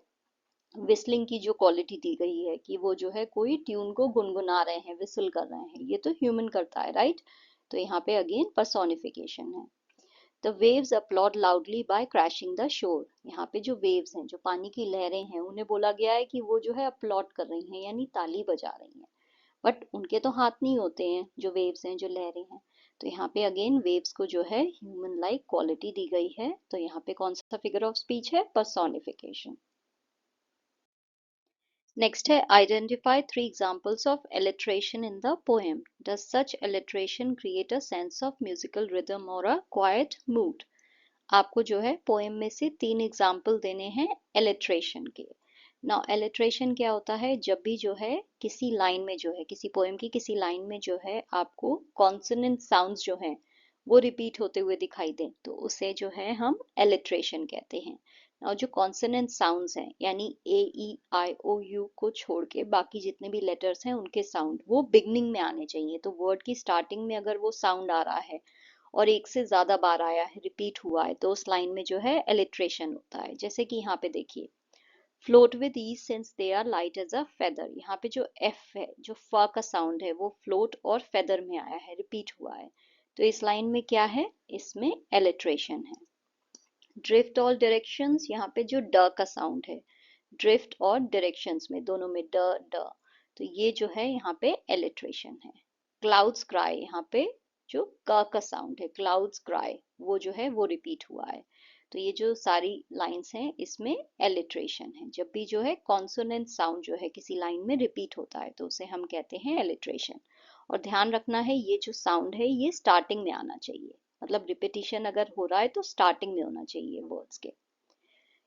विस्लिंग की जो क्वालिटी दी गई है कि वो जो है कोई ट्यून को गुनगुना रहे हैं, विसल कर रहे हैं। ये तो ह्यूमन करता है, राइट? तो यहाँ पे अगेन पर्सोनिफिकेशन है। The waves applaud loudly by crashing the shore. यहाँ पे जो वेव्स हैं, जो पानी की लहरें हैं, उन्हें बोला गया है कि वो जो है अपलॉड कर रही हैं, यानी ताली बजा रही हैं। बट उनके तो हाथ नहीं होते हैं, जो वेव्स हैं, जो लहरें हैं। तो यहाँ पे अगेन वेव्स को जो है ह्यूमन लाइक क्वालिटी दी गई है। तो यहाँ पे कौन सा फिगर ऑफ स्पीच है? पर्सोनिफिकेशन। नेक्स्ट है identify three examples of alliteration in the poem. Does such alliteration create a sense of musical rhythm और अ क्वाइट मूड? आपको जो है पोएम में से तीन एग्जाम्पल देने हैं alliteration के। नाउ alliteration क्या होता है? जब भी जो है किसी लाइन में जो है, किसी पोएम की किसी लाइन में जो है आपको कॉन्सोनेंट साउंड्स जो हैं वो रिपीट होते हुए दिखाई दें, तो उसे जो है हम alliteration कहते हैं। और जो कॉन्सोनेंट साउंड्स हैं, यानी ए ई आई ओ यू को छोड़ के बाकी जितने भी लेटर्स हैं उनके साउंड वो बिगनिंग में आने चाहिए। तो वर्ड की स्टार्टिंग में अगर वो साउंड आ रहा है और एक से ज्यादा बार आया है, रिपीट हुआ है, तो उस लाइन में जो है एलिट्रेशन होता है। जैसे कि यहाँ पे देखिए, float with ease since they are light as a feather. यहाँ पे जो एफ है, जो फ का साउंड है, वो फ्लोट और फेदर में आया है, रिपीट हुआ है। तो इस लाइन में क्या है? इसमें एलिट्रेशन है। ड्रिफ्ट ऑल डायरेक्शंस, यहाँ पे जो ड का साउंड है, ड्रिफ्ट और डायरेक्शंस में दोनों में ड ड, तो ये जो है यहाँ पे एलिट्रेशन है। क्लाउड्स क्राई, यहाँ पे जो क का साउंड है, क्लाउड्स क्राई, वो जो है वो रिपीट हुआ है। तो ये जो सारी लाइंस हैं इसमें एलिट्रेशन है। जब भी जो है कॉन्सोनेंट साउंड जो है किसी लाइन में रिपीट होता है तो उसे हम कहते हैं एलिट्रेशन। और ध्यान रखना है ये जो साउंड है ये स्टार्टिंग में आना चाहिए, मतलब रिपीटिशन अगर हो रहा है तो स्टार्टिंग में होना चाहिए वर्ड्स के।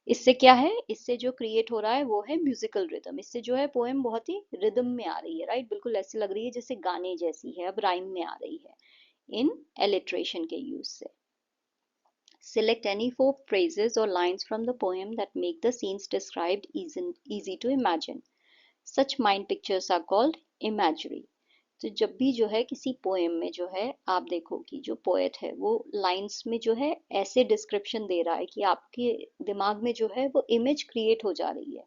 इससे क्या है? इससे जो क्रिएट हो रहा है वो है म्यूजिकल रिदम। इससे जो है पोएम बहुत ही रिदम में आ रही है, राइट? बिल्कुल ऐसे लग रही है जैसे गाने जैसी है, अब राइम में आ रही है इन एलिट्रेशन के यूज से। Select any four phrases or lines from the poem that make the scenes described easy to imagine. Such mind pictures are called imagery. तो जब भी जो है किसी पोएम में जो है आप देखो कि जो पोएट है वो लाइंस में जो है ऐसे डिस्क्रिप्शन दे रहा है कि आपके दिमाग में जो है वो इमेज क्रिएट हो जा रही है।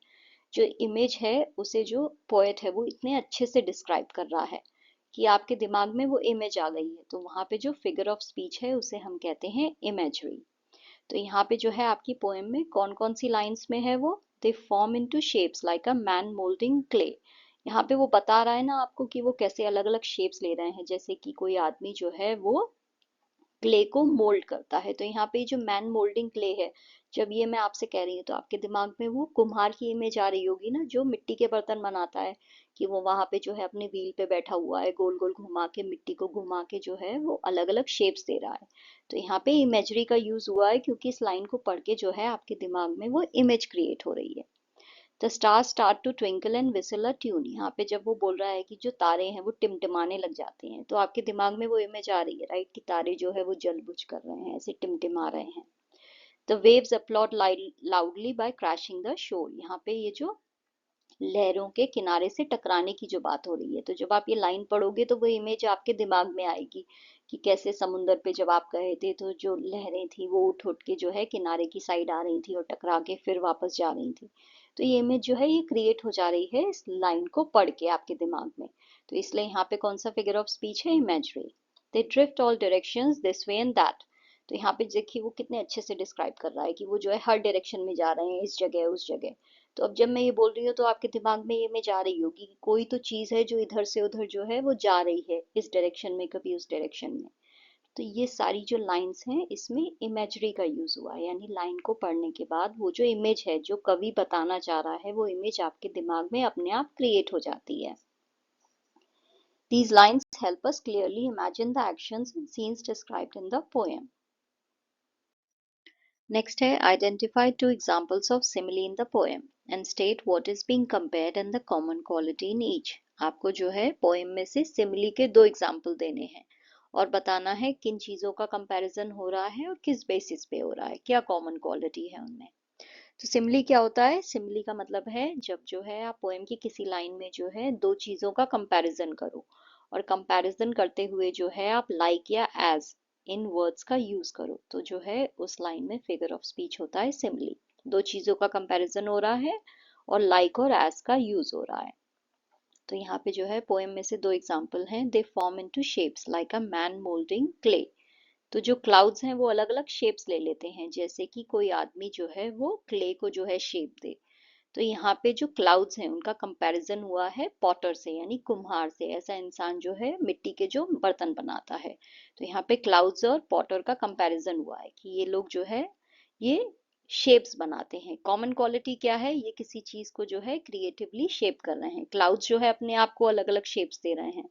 जो इमेज है उसे जो पोएट है वो इतने अच्छे से डिस्क्राइब कर रहा है कि आपके दिमाग में वो इमेज आ गई है। तो वहां पे जो फिगर ऑफ स्पीच है उसे हम कहते हैं इमेजरी। तो यहाँ पे जो है आपकी पोएम में कौन कौन सी लाइंस में है वो? They form into shapes like a man moulding clay. यहाँ पे वो बता रहा है ना आपको कि वो कैसे अलग अलग शेप्स ले रहे हैं, जैसे कि कोई आदमी जो है वो क्ले को मोल्ड करता है। तो यहाँ पे जो मैन मोल्डिंग क्ले है, जब ये मैं आपसे कह रही हूँ तो आपके दिमाग में वो कुम्हार की इमेज आ रही होगी ना, जो मिट्टी के बर्तन बनाता है, कि वो वहां पे जो है अपने व्हील पे बैठा हुआ है, गोल गोल घुमा के मिट्टी को घुमा के जो है वो अलग अलग शेप्स दे रहा है। तो यहाँ पे इमेजरी का यूज हुआ है क्योंकि इस लाइन को पढ़ के जो है आपके दिमाग में वो इमेज क्रिएट हो रही है। The star start to twinkle and whistle a tune. यहाँ पे जब वो बोल रहा है कि जो तारे हैं वो टिमटिमाने लग जाते हैं, तो आपके दिमाग में वो इमेज आ रही है, राइट? कि तारे जो है वो जल बुझ कर रहे हैं, ऐसे टिमटिमा रहे हैं। The waves applaud loudly by crashing the shore. यहाँ पे ये जो लहरों के किनारे से टकराने की जो बात हो रही है, तो जब आप ये लाइन पढ़ोगे तो वो इमेज आपके दिमाग में आएगी कि कैसे समुंदर पे जब आप गए थे तो जो लहरें थी वो उठ उठ के जो है किनारे की साइड आ रही थी और टकरा के फिर वापस जा रही थी। तो ये इमेज जो है ये क्रिएट हो जा रही है इस लाइन को पढ़ के आपके दिमाग में। तो इसलिए यहाँ पे कौन सा फिगर ऑफ स्पीच है, imagery. They drift all directions this way and that. तो यहाँ पे देखिए वो कितने अच्छे से डिस्क्राइब कर रहा है कि वो जो है हर डायरेक्शन में जा रहे हैं, इस जगह उस जगह। तो अब जब मैं ये बोल रही हूँ तो आपके दिमाग में ये मैं जा रही होगी कि कोई तो चीज है जो इधर से उधर जो है वो जा रही है, इस डायरेक्शन में कभी उस डायरेक्शन में। तो ये सारी जो लाइंस हैं इसमें इमेजरी का यूज हुआ है, यानी लाइन को पढ़ने के बाद वो जो इमेज है जो कवि बताना चाह रहा है वो इमेज आपके दिमाग में अपने आप क्रिएट हो जाती है। These lines help us clearly imagine the actions and scenes described in the poem. Next है identify two examples of simile in the poem and state what is being compared and the common quality in each. आपको जो है poem में से simile के दो example देने हैं और बताना है किन चीजों का comparison हो रहा है और किस basis पे हो रहा है, क्या common quality है उनमें। तो सिमिली क्या होता है, सिमिली का मतलब है जब जो है आप पोएम की किसी लाइन में जो है दो चीजों का कंपैरिजन करो और कंपैरिजन करते हुए जो है आप लाइक या एज इन वर्ड्स का यूज करो, तो जो है उस लाइन में फिगर ऑफ स्पीच होता है सिमिली। दो चीजों का कंपैरिजन हो रहा है और लाइक और एज का यूज हो रहा है। तो यहाँ पे जो है पोएम में से दो एग्जाम्पल हैं। They form into shapes like a man moulding clay. तो जो क्लाउड्स हैं वो अलग अलग शेप्स ले लेते हैं, जैसे कि कोई आदमी जो है वो क्ले को जो है शेप दे। तो यहाँ पे जो क्लाउड्स हैं उनका कंपैरिजन हुआ है पॉटर से, यानी कुम्हार से, ऐसा इंसान जो है मिट्टी के जो बर्तन बनाता है। तो यहाँ पे क्लाउड्स और पॉटर का कंपैरिजन हुआ है कि ये लोग जो है ये शेप्स बनाते हैं। कॉमन क्वालिटी क्या है, ये किसी चीज को जो है क्रिएटिवली शेप कर रहे हैं। क्लाउड्स जो है अपने आप को अलग अलग शेप्स दे रहे हैं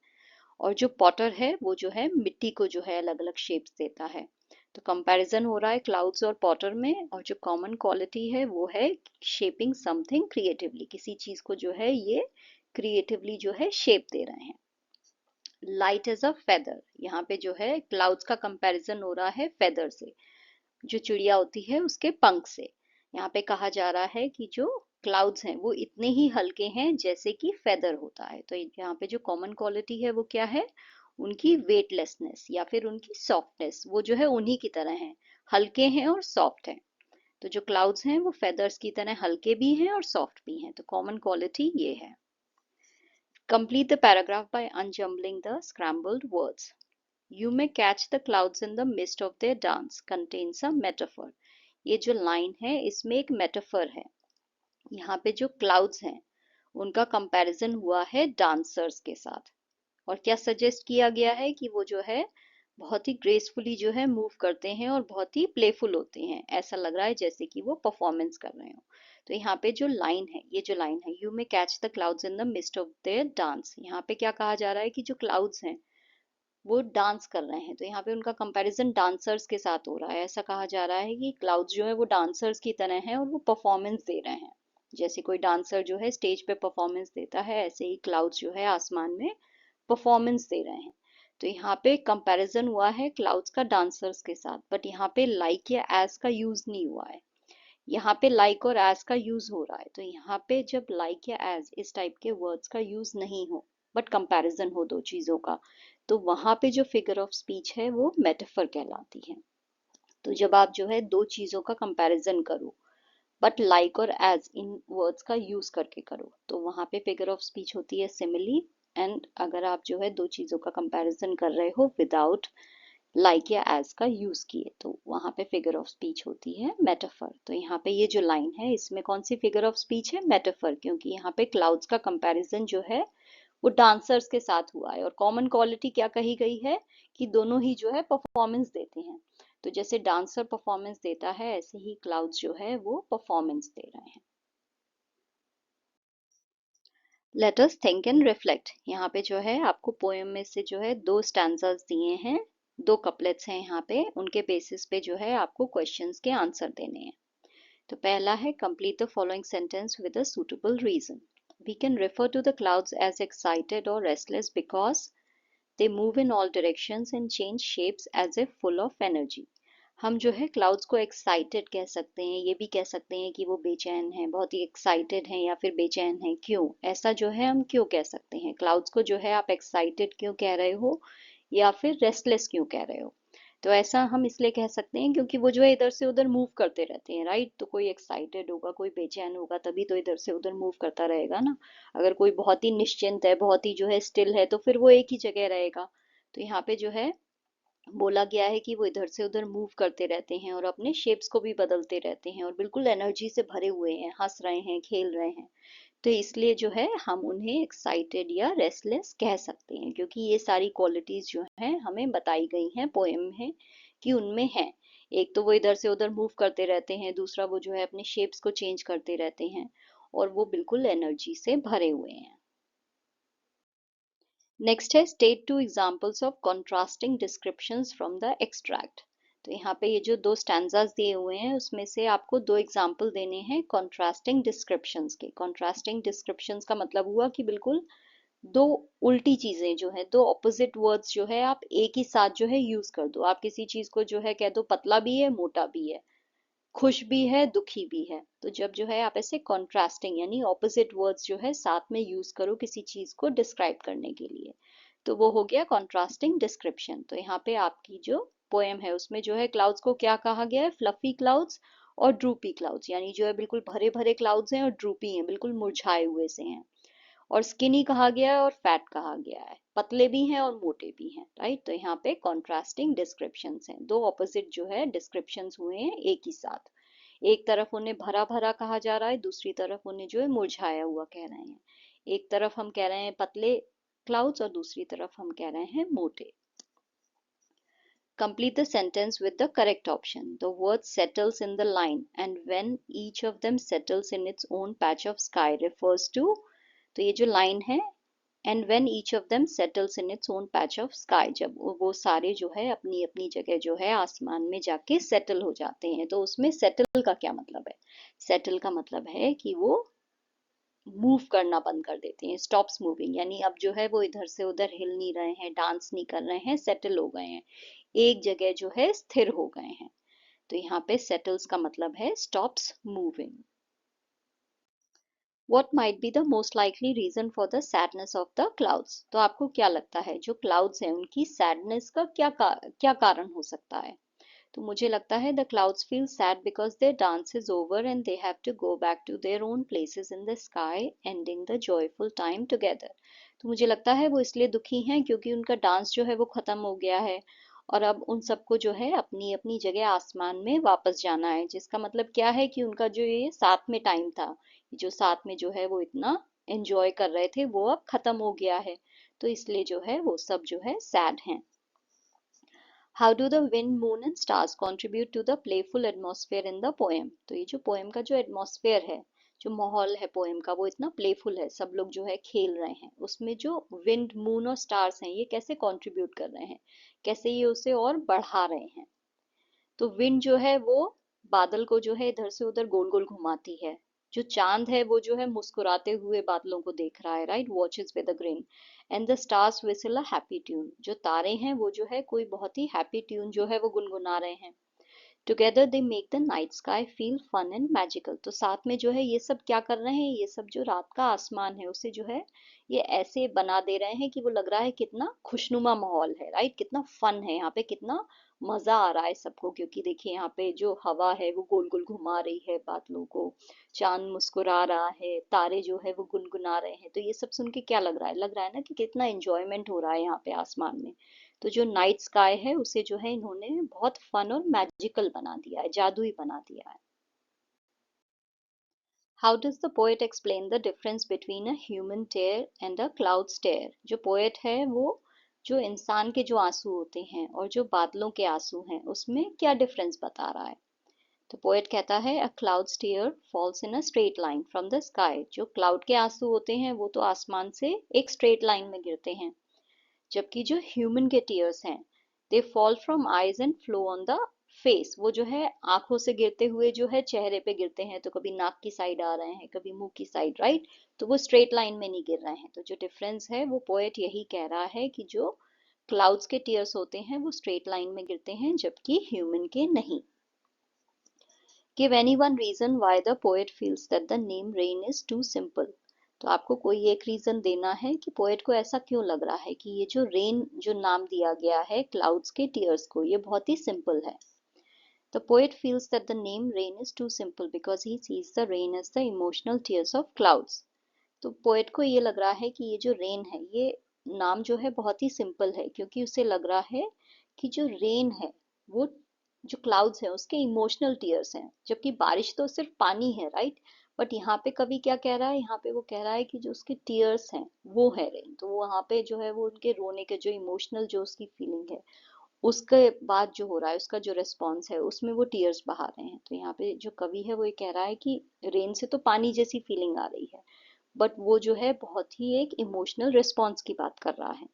और जो पॉटर है वो जो है मिट्टी को जो है अलग अलग शेप्स देता है। तो कंपैरिजन हो रहा है क्लाउड्स और पॉटर में, और जो कॉमन क्वालिटी है वो है शेपिंग समथिंग क्रिएटिवली, किसी चीज को जो है ये क्रिएटिवली जो है शेप दे रहे हैं। लाइट एज अ फेदर, यहाँ पे जो है क्लाउड्स का कंपैरिजन हो रहा है फेदर से, जो चिड़िया होती है उसके पंख से। यहाँ पे कहा जा रहा है कि जो क्लाउड्स हैं वो इतने ही हल्के हैं जैसे कि फेदर होता है। तो यहाँ पे जो कॉमन क्वालिटी है वो क्या है, उनकी वेटलेसनेस या फिर उनकी सॉफ्टनेस, वो जो है उन्हीं की तरह है, हल्के हैं और सॉफ्ट हैं। तो जो क्लाउड्स हैं वो फेदर्स की तरह हल्के भी हैं और सॉफ्ट भी हैं। तो कॉमन क्वालिटी ये है। Complete the paragraph by unjumbling the scrambled words. You may catch the clouds in the midst of their dance contains a metaphor. ये जो लाइन है इसमें एक मेटाफर है। यहाँ पे जो क्लाउड्स हैं उनका कंपैरिजन हुआ है डांसर्स के साथ, और क्या सजेस्ट किया गया है कि वो जो है बहुत ही ग्रेसफुली जो है मूव करते हैं और बहुत ही प्लेफुल होते हैं, ऐसा लग रहा है जैसे कि वो परफॉर्मेंस कर रहे हो। तो यहाँ पे जो लाइन है, ये जो लाइन है, you may catch the clouds in the mist of their dance, यहाँ पे क्या कहा जा रहा है कि जो क्लाउड्स हैं वो डांस कर रहे हैं। तो यहाँ पे उनका कंपैरिजन डांसर्स के साथ हो रहा है। ऐसा कहा जा रहा है कि क्लाउड्स जो है वो डांसर्स की तरह हैं और वो परफॉर्मेंस दे रहे हैं। जैसे कोई डांसर जो है स्टेज पे परफॉर्मेंस देता है, ऐसे ही क्लाउड्स जो है आसमान में परफॉर्मेंस दे रहे हैं। तो यहाँ पे कंपैरिजन हुआ है क्लाउड्स का डांसर्स के साथ, बट यहाँ पे लाइक या एज का यूज नहीं हुआ है। यहाँ पे लाइक और एज का यूज हो रहा है। तो यहाँ पे जब लाइक या एज इस टाइप के वर्ड्स का यूज नहीं हो बट कंपैरिजन हो दो चीजों का, तो वहां पे जो फिगर ऑफ स्पीच है वो मेटाफर कहलाती है। तो जब आप जो है दो चीजों का कंपैरिजन करो बट लाइक और एज इन वर्ड्स का यूज करके करो, तो वहां पे फिगर ऑफ स्पीच होती है सिमिली। एंड अगर आप जो है दो चीजों का कंपैरिजन कर रहे हो विदाउट लाइक या एज का यूज किए, तो वहां पे फिगर ऑफ स्पीच होती है मेटाफर। तो यहाँ पे ये जो लाइन है इसमें कौन सी फिगर ऑफ स्पीच है, मेटाफर, क्योंकि यहाँ पे क्लाउड्स का कंपैरिजन जो है वो डांसर्स के साथ हुआ है। और कॉमन क्वालिटी क्या कही गई है कि दोनों ही जो है परफॉर्मेंस देते हैं। तो जैसे डांसर परफॉर्मेंस देता है ऐसे ही क्लाउड्स जो है वो परफॉर्मेंस दे रहे हैं। Let us think and reflect, यहाँ पे जो है आपको पोएम में से जो है दो स्टैंजास दिए हैं, दो कपलेट्स हैं यहाँ पे, उनके बेसिस पे जो है आपको क्वेश्चंस के आंसर देने हैं। तो पहला है complete the following sentence with a suitable reason. We can refer to the clouds as excited or restless because they move in all directions and change shapes as if full of energy. हम जो है क्लाउड्स को एक्साइटेड कह सकते हैं, ये भी कह सकते हैं कि वो बेचैन हैं, बहुत ही एक्साइटेड हैं या फिर बेचैन हैं। क्यों ऐसा जो है हम क्यों कह सकते हैं, क्लाउड्स को जो है आप एक्साइटेड क्यों कह रहे हो या फिर रेस्टलेस क्यों कह रहे हो। तो ऐसा हम इसलिए कह सकते हैं क्योंकि वो जो है इधर से उधर मूव करते रहते हैं, राइट। तो कोई एक्साइटेड होगा, कोई बेचैन होगा, तभी तो इधर से उधर मूव करता रहेगा ना। अगर कोई बहुत ही निश्चिंत है, बहुत ही जो है स्टिल है, तो फिर वो एक ही जगह रहेगा। तो यहाँ पे जो है बोला गया है कि वो इधर से उधर मूव करते रहते हैं और अपने शेप्स को भी बदलते रहते हैं और बिल्कुल एनर्जी से भरे हुए हैं, हंस रहे हैं, खेल रहे हैं। तो इसलिए जो है हम उन्हें एक्साइटेड या रेस्टलेस कह सकते हैं, क्योंकि ये सारी क्वालिटीज जो हैं हमें बताई गई हैं पोएम में कि उनमें है। एक तो वो इधर से उधर मूव करते रहते हैं, दूसरा वो जो है अपने शेप्स को चेंज करते रहते हैं, और वो बिल्कुल एनर्जी से भरे हुए हैं। नेक्स्ट है state to examples of contrasting descriptions from the extract. तो यहाँ पे ये जो दो स्टैंजास दिए हुए हैं उसमें से आपको दो एग्जांपल देने हैं कॉन्ट्रास्टिंग डिस्क्रिप्शंस के। कॉन्ट्रास्टिंग डिस्क्रिप्शंस का मतलब हुआ कि बिल्कुल दो उल्टी चीजें जो है, दो ऑपोजिट वर्ड्स जो है आप एक ही साथ जो है यूज कर दो। आप किसी चीज को जो है कह दो पतला भी है, मोटा भी है, खुश भी है, दुखी भी है। तो जब जो है आप ऐसे कॉन्ट्रास्टिंग यानी ऑपोजिट वर्ड्स जो है साथ में यूज करो किसी चीज को डिस्क्राइब करने के लिए, तो वो हो गया कॉन्ट्रास्टिंग डिस्क्रिप्शन। तो यहाँ पे आपकी जो पोएम है उसमें जो है क्लाउड्स को क्या कहा गया है, फ्लफी क्लाउड्स और ड्रूपी क्लाउड्स, यानी जो है बिल्कुल भरे भरे क्लाउड्स हैं और ड्रूपी हैं, बिल्कुल मुरझाए हुए से हैं। और स्किनी कहा गया है और फैट कहा गया है, पतले भी हैं और मोटे भी हैं, राइट। तो यहाँ पे कॉन्ट्रास्टिंग डिस्क्रिप्शंस हैं, दो ऑपोजिट जो है डिस्क्रिप्शंस हुए हैं एक ही साथ। एक तरफ उन्हें भरा भरा कहा जा रहा है, दूसरी तरफ उन्हें जो है मुरझाया हुआ कह रहे हैं। एक तरफ हम कह रहे हैं पतले क्लाउड्स और दूसरी तरफ हम कह रहे हैं मोटे। Complete the sentence with the correct option. The word settles in the line, and when each of them settles in its own patch of sky refers to, तो ये जो लाइन है, and when each of them settles in its own patch of sky, जब वो सारे जो है अपनी अपनी जगह जो है आसमान में जाके सेटल हो जाते हैं, तो उसमें सेटल का क्या मतलब है। सेटल का मतलब है कि वो मूव करना बंद कर देते हैं, स्टॉप्स मूविंग, यानी अब जो है वो इधर से उधर हिल नहीं रहे हैं, डांस नहीं कर रहे हैं, सेटल हो गए हैं, एक जगह जो है स्थिर हो गए हैं। तो यहाँ पे सेटल्स का मतलब है stops moving. What might be the most likely reason for the sadness of the clouds? तो आपको क्या लगता है जो क्लाउड्स हैं उनकी सैडनेस का क्या कारण हो सकता है। तो मुझे लगता है the clouds feel sad because their dance is over and they have to go back to their own places in the sky, ending the joyful time together. तो मुझे लगता है वो इसलिए दुखी हैं क्योंकि उनका डांस जो है वो खत्म हो गया है और अब उन सबको जो है अपनी अपनी जगह आसमान में वापस जाना है, जिसका मतलब क्या है कि उनका जो ये साथ में टाइम था, जो साथ में जो है वो इतना एंजॉय कर रहे थे, वो अब खत्म हो गया है। तो इसलिए जो है वो सब जो है सैड हैं। How do the wind moon and stars contribute to the playful atmosphere in the poem. तो ये जो पोएम का जो एटमोसफेयर है, जो माहौल है पोएम का, वो इतना प्लेफुल है, सब लोग जो है खेल रहे हैं, उसमें जो विंड मून और स्टार्स हैं ये कैसे कंट्रीब्यूट कर रहे हैं, कैसे ये उसे और बढ़ा रहे हैं। तो विंड जो है वो बादल को जो है इधर से उधर गोल गोल घुमाती है। जो चांद है वो जो है मुस्कुराते हुए बादलों को देख रहा है, right, watches with a green. And the stars whistle a happy tune, जो तारे हैं वो जो है कोई बहुत ही हैप्पी ट्यून जो है वो गुनगुना रहे हैं। Together they make the night sky feel fun and magical, तो साथ में जो है ये सब क्या कर रहे हैं, ये सब जो रात का आसमान है उसे जो है ये ऐसे बना दे रहे हैं कि वो लग रहा है कितना खुशनुमा माहौल है, राइट, कितना फन है यहाँ पे, कितना मजा आ रहा है सबको। क्योंकि देखिए यहाँ पे जो हवा है वो गोल गोल घुमा रही है बादलों को, चांद मुस्कुरा रहा है, तारे जो है वो गुनगुना रहे हैं। तो ये सब सुन के क्या लग रहा है, लग रहा है ना कि कितना एंजॉयमेंट हो रहा है यहाँ पे आसमान में। तो जो नाइट स्काई है उसे जो है इन्होंने बहुत फन और मैजिकल बना दिया है, जादुई बना दिया है। How does the poet explain the difference between a human tear and a cloud's tear. जो पोएट है वो जो इंसान के जो आंसू होते हैं और जो बादलों के आंसू हैं उसमें क्या डिफरेंस बता रहा है। तो पोएट कहता है a clouds tear falls in a straight line from the sky. जो क्लाउड के आंसू होते हैं वो तो आसमान से एक स्ट्रेट लाइन में गिरते हैं, जबकि जो ह्यूमन के टीयर्स हैं they fall from eyes and flow on the face, वो जो है आंखों से गिरते हुए जो है चेहरे पे गिरते हैं, तो कभी नाक की साइड आ रहे हैं, कभी मुंह की साइड, राइट। तो वो स्ट्रेट लाइन में नहीं गिर रहे हैं। तो जो डिफरेंस है वो पोएट यही कह रहा है कि जो क्लाउड्स के टीयर्स होते हैं वो स्ट्रेट लाइन में गिरते हैं जबकि ह्यूमन के नहीं। Give any one reason why the poet feels that the name rain is too simple. तो आपको कोई एक रीजन देना है कि पोएट को ऐसा क्यों लग रहा है कि ये जो रेन जो नाम दिया गया है क्लाउड्स के टीयर्स को, ये बहुत ही सिंपल है। The poet feels that the name rain is too simple because he sees the rain as the emotional tears of clouds. तो पोएट को ये लग रहा है कि ये जो रेन है, ये नाम जो है बहुत ही सिंपल है, क्योंकि उसे लग रहा है कि जो रेन है वो जो क्लाउड्स है उसके इमोशनल टीयर्स हैं, जबकि बारिश तो सिर्फ पानी है, राइट। बट यहाँ पे कवि क्या कह रहा है, यहाँ पे वो कह रहा है कि जो उसके टीयर्स हैं वो है रेन। तो वो वहाँ पे जो है वो उनके रोने के जो इमोशनल जो उसकी फीलिंग है उसके बाद जो हो रहा है, उसका जो रिस्पॉन्स है उसमें वो टीयर्स बहा रहे हैं। तो यहाँ पे जो कवि है वो ये कह रहा है कि रेन से तो पानी जैसी फीलिंग आ रही है, बट वो जो है बहुत ही एक इमोशनल रिस्पॉन्स की बात कर रहा है।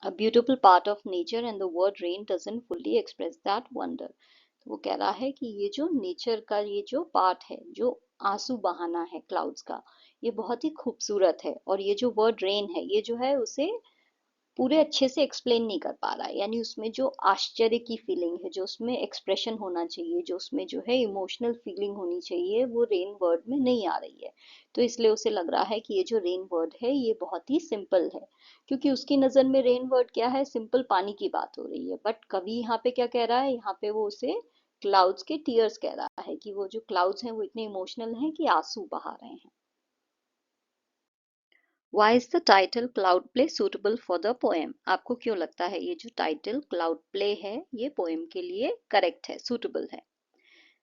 A beautiful part of nature and the word rain doesn't fully express that wonder. तो वो कह रहा है कि ये जो नेचर का ये जो पार्ट है, जो आंसू बहाना है क्लाउड्स का, ये बहुत ही खूबसूरत है, और ये जो वर्ड रेन है ये जो है उसे पूरे अच्छे से एक्सप्लेन नहीं कर पा रहा है। यानी उसमें जो आश्चर्य की फीलिंग है, जो उसमें एक्सप्रेशन होना चाहिए, जो उसमें जो है इमोशनल फीलिंग होनी चाहिए, वो रेन वर्ड में नहीं आ रही है। तो इसलिए उसे लग रहा है कि ये जो रेन वर्ड है ये बहुत ही सिंपल है, क्योंकि उसकी नजर में रेन वर्ड क्या है, सिंपल पानी की बात हो रही है। बट कवि यहाँ पे क्या कह रहा है, यहाँ पे वो उसे क्लाउड्स के टीयर्स कह रहा है कि वो जो क्लाउड्स हैं वो इतने इमोशनल हैं कि आंसू बहा रहे हैं। Why is the title Cloud Play suitable for the poem? आपको क्यों लगता है ये जो टाइटल क्लाउड प्ले है ये पोएम के लिए करेक्ट है, सुटेबल है?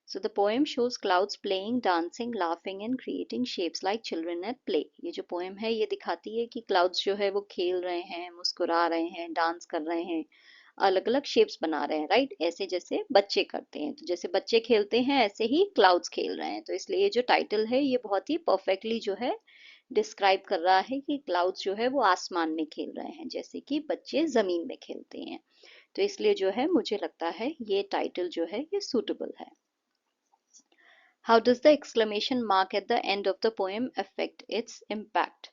So the poem shows clouds playing, dancing, laughing and creating shapes like children at play. ये जो पोएम है ये दिखाती है कि क्लाउड्स जो है वो खेल रहे हैं, मुस्कुरा रहे हैं, डांस कर रहे हैं, अलग अलग शेप्स बना रहे हैं, राइट। ऐसे जैसे बच्चे करते हैं, तो जैसे बच्चे खेलते हैं ऐसे ही क्लाउड्स खेल रहे हैं। तो इसलिए ये जो टाइटल है ये बहुत ही परफेक्टली जो है डिस्क्राइब कर रहा है कि क्लाउड्स जो है वो आसमान में खेल रहे हैं, जैसे कि बच्चे जमीन में खेलते हैं। तो इसलिए जो है मुझे लगता है ये टाइटल जो है ये सूटेबल है। How does the exclamation mark at the end of the poem affect its impact?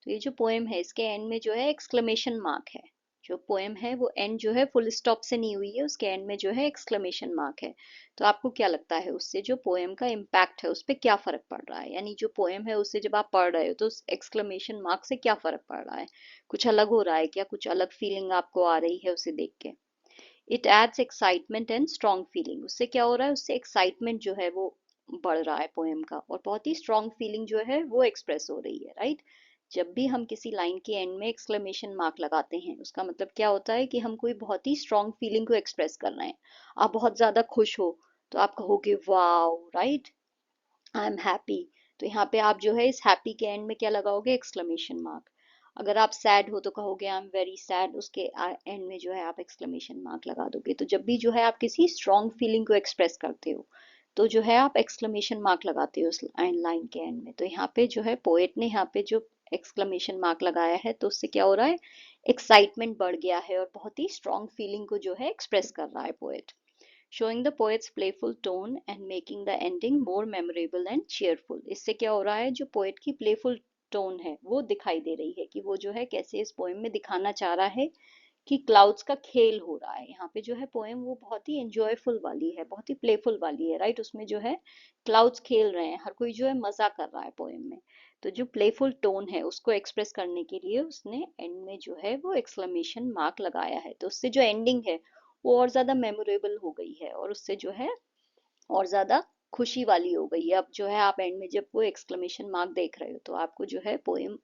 तो ये जो पोएम है इसके एंड में जो है एक्सक्लेमेशन मार्क है। जो पोएम है वो एंड जो है फुल स्टॉप से नहीं हुई है, उसके एंड में जो है एक्सक्लेमेशन मार्क है। तो आपको क्या लगता है उससे जो पोएम का इम्पैक्ट है उस पर क्या फर्क पड़ रहा है? यानी जो पोएम है उससे जब आप पढ़ रहे हो तो उस एक्सक्लेमेशन मार्क से क्या फर्क पड़ रहा है? कुछ अलग हो रहा है क्या? कुछ अलग फीलिंग आपको आ रही है उसे देख के? It adds excitement and strong feeling. उससे क्या हो रहा है, उससे एक्साइटमेंट जो है वो बढ़ रहा है पोएम का, और बहुत ही स्ट्रॉन्ग फीलिंग जो है वो एक्सप्रेस हो रही है, राइट। जब भी हम किसी लाइन के एंड में एक्सक्लेमेशन मार्क लगाते हैं उसका मतलब क्या होता है कि हम कोई बहुत ही स्ट्रॉन्ग फीलिंग को एक्सप्रेस कर रहे हैं। आप बहुत ज्यादा खुश हो तो आप कहोगे wow, right, I am happy. तो यहाँ पे आप जो है इस हैप्पी के एंड में क्या लगाओगे, एक्सक्लेमेशन मार्क। अगर आप सैड हो तो कहोगे आई एम वेरी सैड, उसके एंड में जो है आप एक्सक्लेमेशन मार्क लगा दोगे। तो जब भी जो है आप किसी स्ट्रॉन्ग फीलिंग को एक्सप्रेस करते हो तो जो है आप एक्सक्लेमेशन मार्क लगाते हो उस लाइन के एंड में। तो यहाँ पे जो है पोएट ने यहाँ पे जो एक्सक्लेमेशन मार्क लगाया है तो उससे क्या हो रहा है, एक्साइटमेंट बढ़ गया है और बहुत ही स्ट्रॉन्ग फीलिंग को जो है एक्सप्रेस कर रहा है poet, showing the poet's playful tone and making the ending more memorable and cheerful. इससे क्या हो रहा है, जो पोएट की प्लेफुल टोन है वो दिखाई दे रही है कि वो जो है कैसे इस पोएम में दिखाना चाह रहा है कि क्लाउड्स का खेल हो रहा है। यहाँ पे जो है पोएम वो बहुत ही एंजॉयफुल वाली है, बहुत ही प्लेफुल वाली है, राइट। उसमें जो है क्लाउड्स खेल रहे हैं, हर कोई जो है मजा कर रहा है पोएम में। तो जो प्लेफुल टोन है उसको एक्सप्रेस करने के लिए उसने एंड में जो है वो एक्सक्लेमेशन मार्क लगाया है। तो उससे जो एंडिंग है वो और ज्यादा मेमोरेबल हो गई है, और उससे जो है और ज्यादा खुशी वाली हो गई है। अब जो है आप एंड में जब वो एक्सक्लेमेशन मार्क देख रहे हो तो आपको जो है पोएम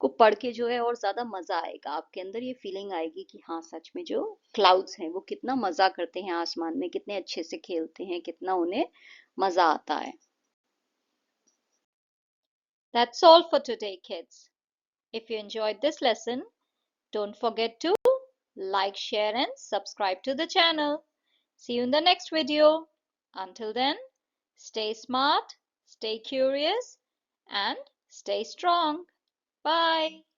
को पढ़ के जो है और ज्यादा मजा आएगा, आपके अंदर ये फीलिंग आएगी कि हाँ सच में जो क्लाउड्स हैं वो कितना मजा करते हैं आसमान में, कितने अच्छे से खेलते हैं, कितना उन्हें मजा आता है। That's all for today, kids. If you enjoyed this lesson, don't forget to like, share and subscribe to the channel. See you in the next video. Until then, stay smart, stay curious and stay strong. Bye.